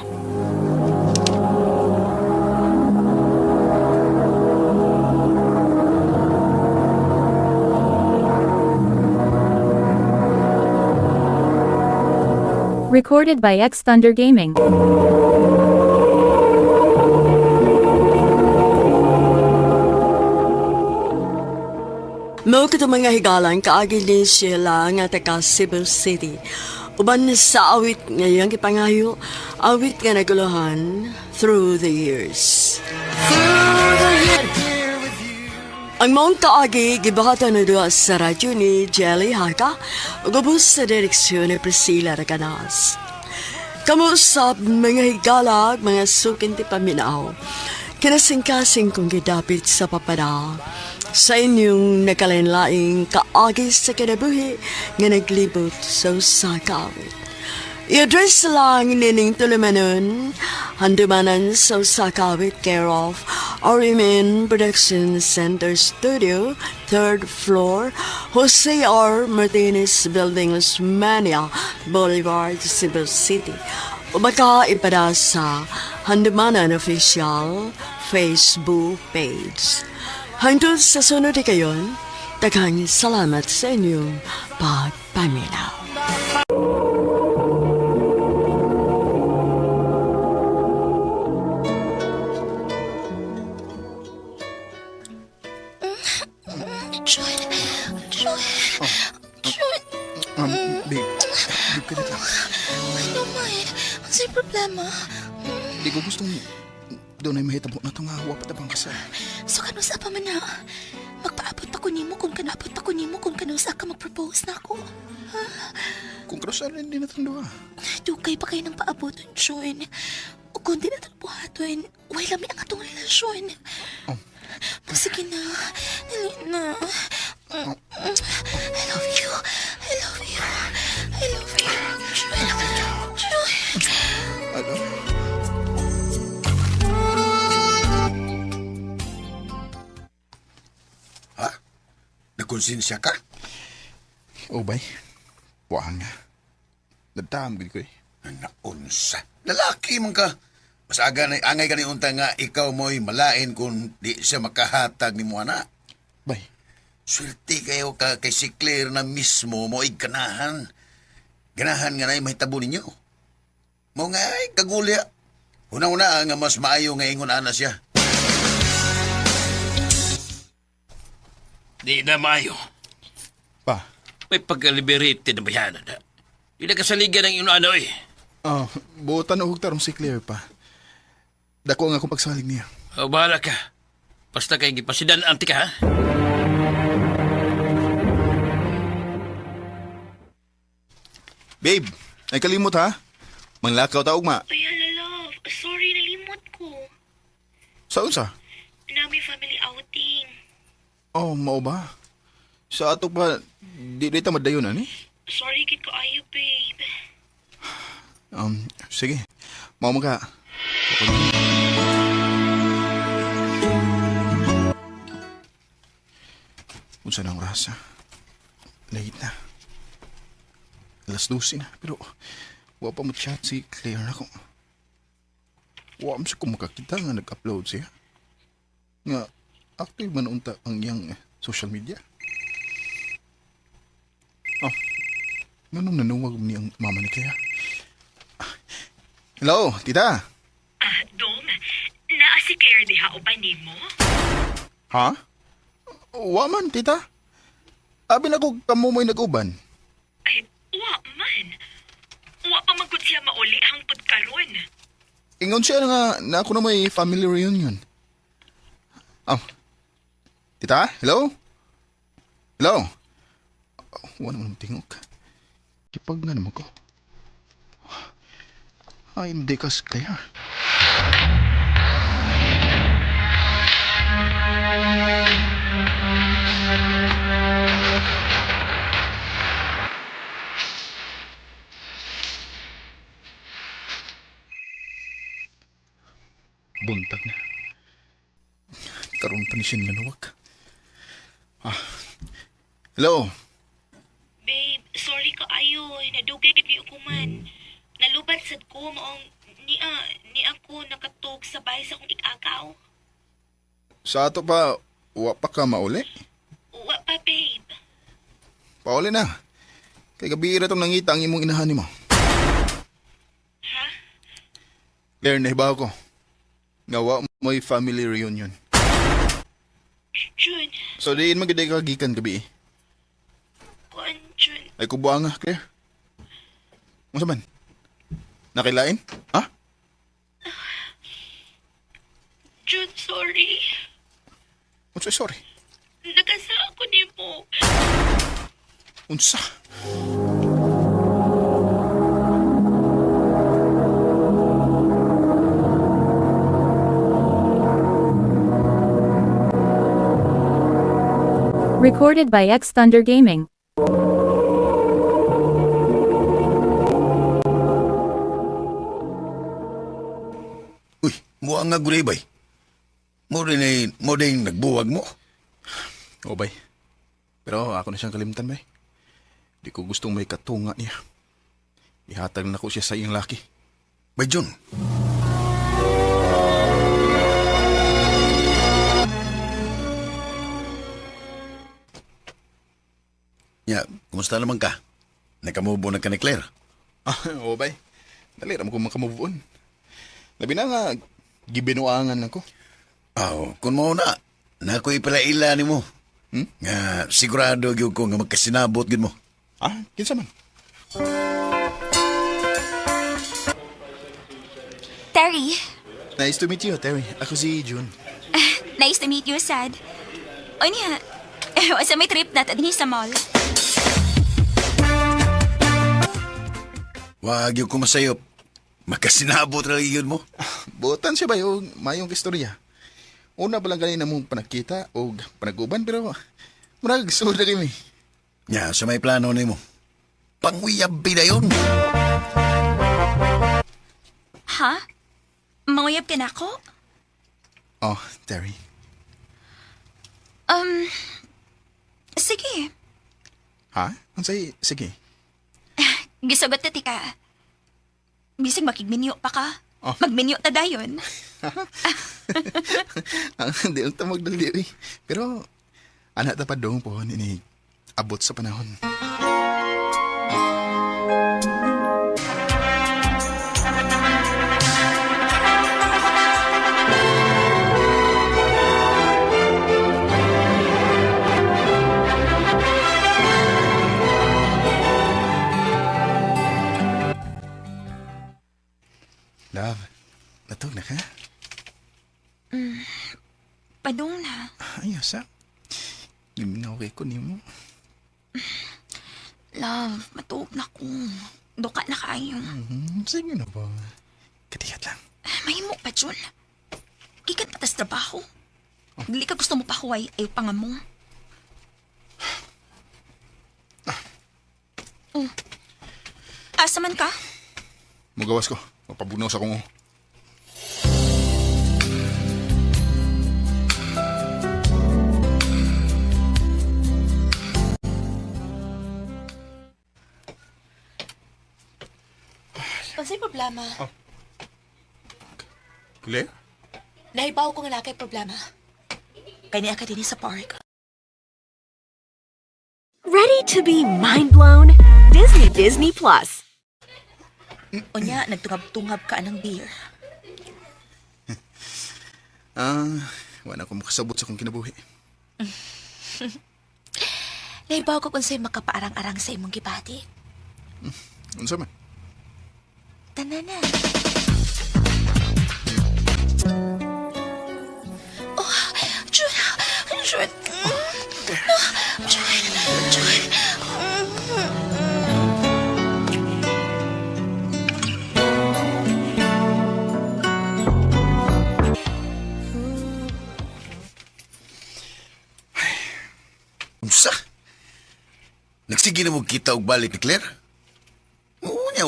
[SPEAKER 5] Recorded by X Thunder Gaming.
[SPEAKER 10] Mo kito mga higalan kaagi din sila nga taga Cebu City. Uban sa awit ngayong ipangayo, awit nga naguluhan through the years. Ang mong kaagi, gibahatan na doon sa radyo ni Jelly Haka, ugubos sa direksyon ni Priscilla Raganas. Kamusap mga higalag, mga sukinti paminaw, kinasing-kasing kong gidapit sa papada, sa inyong nakalinlaing kaagi sa kinabuhi nga naglibot sa usakawit. I-address lang nining tulumanon, handumanan sa usakawit care of Orimin Production Center Studio, 3rd floor, Jose R. Martinez Building, Osmania Boulevard, Cebu City. O baka ipada sa Handumanan Official Facebook page. Hangtod sa sunod kayon, daghang salamat sa inyong pagpaminaw.
[SPEAKER 6] Babe ka na lang.
[SPEAKER 3] Ano man? Ano sa'yo problema?
[SPEAKER 6] Di ko gustong doon ay mahitabo na itong hawa patabang kasal.
[SPEAKER 3] So kanusa pa man na? Magpaabot pa ko nimo kung kanabot pa ko nimo kung kanusa ka mag-propose na ako. Ha?
[SPEAKER 6] Kung karusan hindi na itong duha.
[SPEAKER 3] Dugay pa kayo ng paaboton, John. O kung di na ito buhaton, way lami ang atong relasyon.
[SPEAKER 6] Oh.
[SPEAKER 3] Sige na. Dali na. I love you. I love you. I love you. John.
[SPEAKER 6] Ano?
[SPEAKER 4] Ha? Nagkonsensya ka?
[SPEAKER 6] Oh, bay. Buwan nga. Nagtambil ko eh.
[SPEAKER 4] Naunsa. Lalaki man ka. Mas aga na angay ka ni unta nga ikaw mo'y malain kung di siya makahatag ni mo ana.
[SPEAKER 6] Bay.
[SPEAKER 4] Swerte kayo ka kay si Claire na mismo mo'y ganahan. Ganahan nga na'y mahitabo ninyo. Mo nga ay kagulya. Una-una nga mas maayo nga ingon ana siya.
[SPEAKER 11] Di na maayo.
[SPEAKER 6] Pa,
[SPEAKER 11] May pagka-liberated na bayan na. Di na kasaligan ng iyong ano eh.
[SPEAKER 6] Buotan o tarong si Claire pa. Dako nga akong pagsalig niya.
[SPEAKER 11] Bahala ka. Basta kay gipasidan anti ka, ha?
[SPEAKER 6] Babe, ay kalimot ha? Manglakaw taog ma.
[SPEAKER 13] Ay, hala, love. Sorry, nalimot ko.
[SPEAKER 6] Saan sa?
[SPEAKER 13] Nami family outing.
[SPEAKER 6] Oh, mao ba? Sa ato pa, di ta madayon ani?
[SPEAKER 13] Sorry, kid ko ayo, babe.
[SPEAKER 6] Sige. Mao mo ka. Unsa nang oras? Late na. Alas 12 na, pero wa pa mo chat si Claire na ko. Wa mo siya kung makakita nga nag-upload siya. Nga, active man unta ang iyang social media. Oh, ganun nanuwag ni ang mama ni Claire. Hello, tita.
[SPEAKER 12] Dong, naa si Claire diha o mo?
[SPEAKER 6] Ha? Wa man, tita. Abi na ko kamumoy nag-uban.
[SPEAKER 12] Ay, wa man. Wa pa magud siya mauli hangtod karon.
[SPEAKER 6] Ingon siya nga na ako na may family reunion. Tita, hello? Hello? Wala naman tingog. Kipag nga naman ko. Ay, hindi ka Claire. Buntag na. Karoon pa ni siya nanuwag. Hello?
[SPEAKER 13] Babe, sorry ka ayo. Nadugay kit ni ukuman. Nalubat sad ko maong ni ako nakatog sabay sa akong ikagaw.
[SPEAKER 6] Sa ato pa, wa pa ka mauli?
[SPEAKER 13] Wa pa, babe.
[SPEAKER 6] Pauli na. Kay gabi itong nangita ang imong inahan mo.
[SPEAKER 13] Ha?
[SPEAKER 6] Claire, nahibaw ko. Nga wa mo'y family reunion.
[SPEAKER 13] Jun.
[SPEAKER 6] So, diin magiday ka gikan gabi.
[SPEAKER 13] Kuan, Jun.
[SPEAKER 6] Ay kubuha nga, Claire. Ano man? Nakilain? Ha?
[SPEAKER 13] Jun, sorry.
[SPEAKER 6] Unsa sorry?
[SPEAKER 13] Nagasa ako ni mo.
[SPEAKER 6] Unsa?
[SPEAKER 5] Recorded by X Thunder Gaming.
[SPEAKER 4] Uy, muha nga gulay bay. Mo rin nagbuwag mo.
[SPEAKER 6] O bay. Pero ako na siyang kalimtan bay. Di ko gustong may katunga niya. Ihatag na ko siya sa iyong laki.
[SPEAKER 4] Bay John. Ya, kumusta naman ka? Nakamubo na ka ni Claire?
[SPEAKER 6] O bay. Dali ram ko makamove on. Labi na nga, gibinuangan ako.
[SPEAKER 4] Kung mo na, nako'y palaila ni mo. Nga, sigurado gyud ko nga magkasinabot gyud mo.
[SPEAKER 6] Kinsa man?
[SPEAKER 9] Terry.
[SPEAKER 6] Nice to meet you, Terry. Ako si June.
[SPEAKER 9] Nice to meet you, Sad. O niya, sa may trip natin din sa mall.
[SPEAKER 4] Wag yung kumasayop. Magkasinabot na yun mo.
[SPEAKER 6] Butan siya ba yung mayong istorya? Una pa lang ganina mong panagkita o panaguban pero marag suda kami.
[SPEAKER 4] Ya, sa may plano ni mo. Pangwiyabi na yun.
[SPEAKER 9] Ha? Manguyab ka na ako?
[SPEAKER 6] Oh, Terry.
[SPEAKER 9] Sige.
[SPEAKER 6] Ha? Ansay, sige.
[SPEAKER 9] Gisagot na tika. Bisig makigminyo pa ka. Magminyo ta dayon.
[SPEAKER 6] Hindi lang tamag ng diri. Pero, anak ta pa dong po ini abot sa panahon.
[SPEAKER 3] Padong na.
[SPEAKER 6] Ayos ha. Limingaw kay ko nimo.
[SPEAKER 3] Love, matuog na ko. Duka na kayo.
[SPEAKER 6] Sige na ba? Katikat lang.
[SPEAKER 3] Mahimo pa, Jun. Ikat patas trabaho. Dili ka gusto mo pa huway ay pangamong. Asa man ka?
[SPEAKER 6] Magawas ko. Mapabunaw sa kong.
[SPEAKER 3] Unsay problema?
[SPEAKER 6] Claire?
[SPEAKER 3] Nahibaw ko nga na kay problema. Kaya niya ka din sa park.
[SPEAKER 16] Ready to be mind blown? Disney Plus.
[SPEAKER 3] Unya, nagtungab-tungab ka ng beer.
[SPEAKER 6] Wala ko makasabot sa kong kinabuhi.
[SPEAKER 3] Nahibaw ko kung sa'yo makapaarang-arang sa imong gibati.
[SPEAKER 6] Unsa man?
[SPEAKER 3] Tananan. Oh, Jun. Jun.
[SPEAKER 4] Unsa? Nagsige na mo kita og balik ni Claire? Oo niya,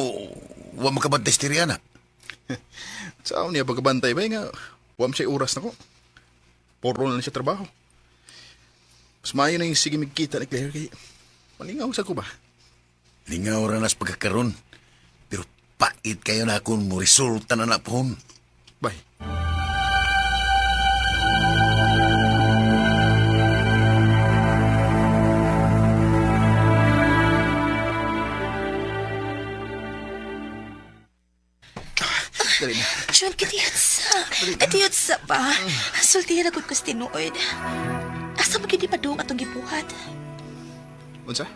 [SPEAKER 4] wa makabantay si Tiriana.
[SPEAKER 6] Saan niya pagkabantay ba nga? Wam siya oras na ko. Puro na siya trabaho. Mas maayo na yung sige magkita ni Claire kay malingaw sa ko ba?
[SPEAKER 4] Lingaw ra nas pagkakaroon. Pero pait kayo na kung mo resulta na napon.
[SPEAKER 6] Bay. Dali na.
[SPEAKER 3] Jun, katiyot sa pa. Sultihan ako ko tinuod. Asa mo gini pa doon atong gibuhat?
[SPEAKER 6] Unsa?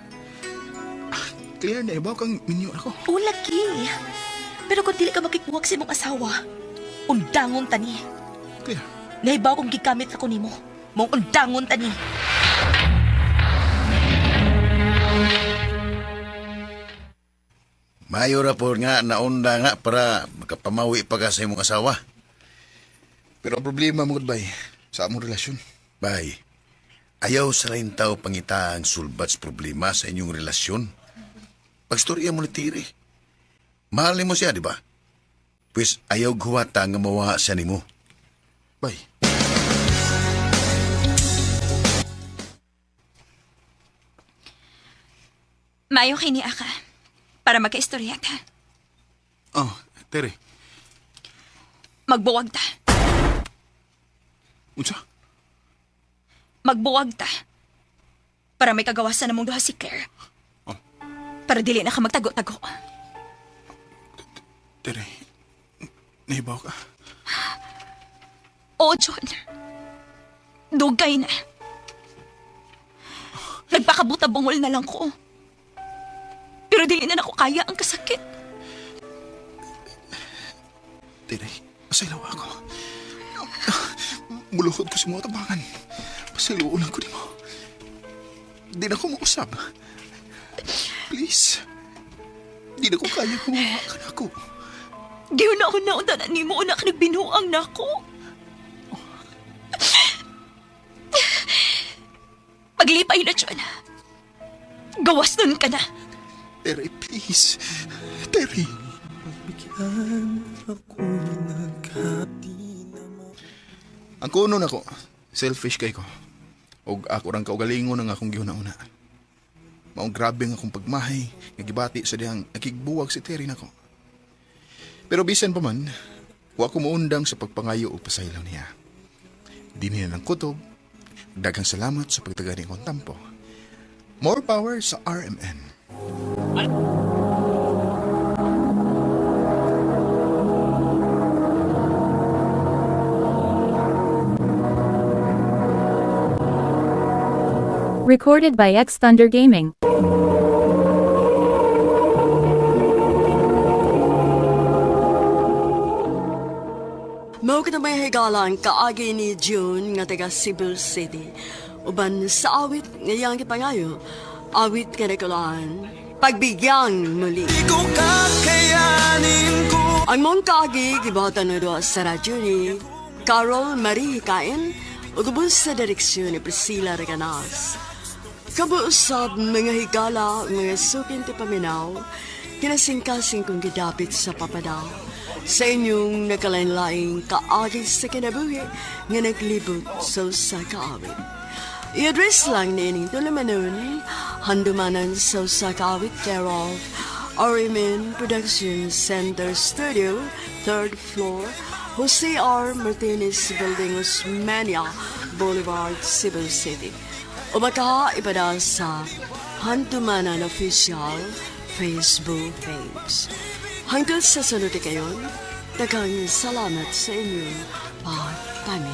[SPEAKER 6] Clear na ibaw kang minyo ako.
[SPEAKER 3] O, lagi. Pero kung dili ka makikuwag sa imong asawa, undangon tani.
[SPEAKER 6] Clear.
[SPEAKER 3] Naibaw kong gigamit ako nimo. Mong undangon tani.
[SPEAKER 4] Mayo ra po nga naunda nga para makapamawi pa ka sa imong asawa.
[SPEAKER 6] Pero ang problema mo, bay, sa among relasyon.
[SPEAKER 4] Bay, ayaw sa lain tao pangita ang sulbat sa problema sa inyong relasyon. Pagstorya mo ni Tiri. Mahal ni mo siya, di ba? Pues ayaw guwata nga mawa siya ni mo.
[SPEAKER 6] Bay.
[SPEAKER 3] Mayo kay ni Aka. Para magkaistorya ta.
[SPEAKER 6] Oh, Tere.
[SPEAKER 3] Magbuwag ta.
[SPEAKER 6] Unsa?
[SPEAKER 3] Magbuwag ta. Para may kagawasan na mong duha si Claire.
[SPEAKER 6] Oh.
[SPEAKER 3] Para dili na ka magtago-tago.
[SPEAKER 6] Tere, nahibaw ka.
[SPEAKER 3] Oo, John. Dugay na. Nagpakabuta-bungol na lang ko. Pero dili na ako kaya ang kasakit.
[SPEAKER 6] Tere, pasaylaw ako. Muluhod ko sa mga tabangan. Pasiluunan ko ni mo. Di na ko mausap. Please. Di na ko kaya kumawa ka na ako.
[SPEAKER 3] Giyon na ako naundanan ni mo na nagbinuang na ako. Paglipay na, John. Gawas nun ka na.
[SPEAKER 6] Tere, please. Tere. Ang kuno na ko, selfish kay ko. O ako rang kaugalingon ang akong gihuna-una. Maong grabe nga akong pagmahay, nga gibati sa dihang nakigbuwag si Terry nako. Pero bisan pa man, wa ko maundang sa pagpangayo o pasaylaw niya. Di niya ng kutob, daghang salamat sa pagtagani kong tampo. More power sa RMN.
[SPEAKER 5] Recorded by X Thunder Gaming.
[SPEAKER 10] Magandang kita may higalan kaagi ni June nga taga Cebu City. Uban sa awit ngayang kipangayo, awit kanikulaan, pagbigyang muli. Ang mong kaagi gibatan na doon sa radyo ni Carol Marie Hikain, ugubos sa direksyon ni Priscilla Reganas. Kabuusab mga higala, mga sukin ti paminaw, kinasingkasing kong gidapit sa papadaw. Sa inyong nakalain-laing kaagis sa kinabuhi nga naglibot sa kaawit. I-address lang ni ining tulamanon, handumanan sa kaawit thereof, Orimin Production Center Studio, 3rd floor, Jose R. Martinez Building, Osmania Boulevard, Cebu City. O baka ipada sa Hantumanan Official Facebook page. Hanggang sa sunod kayon, daghang salamat sa inyong pagpamin.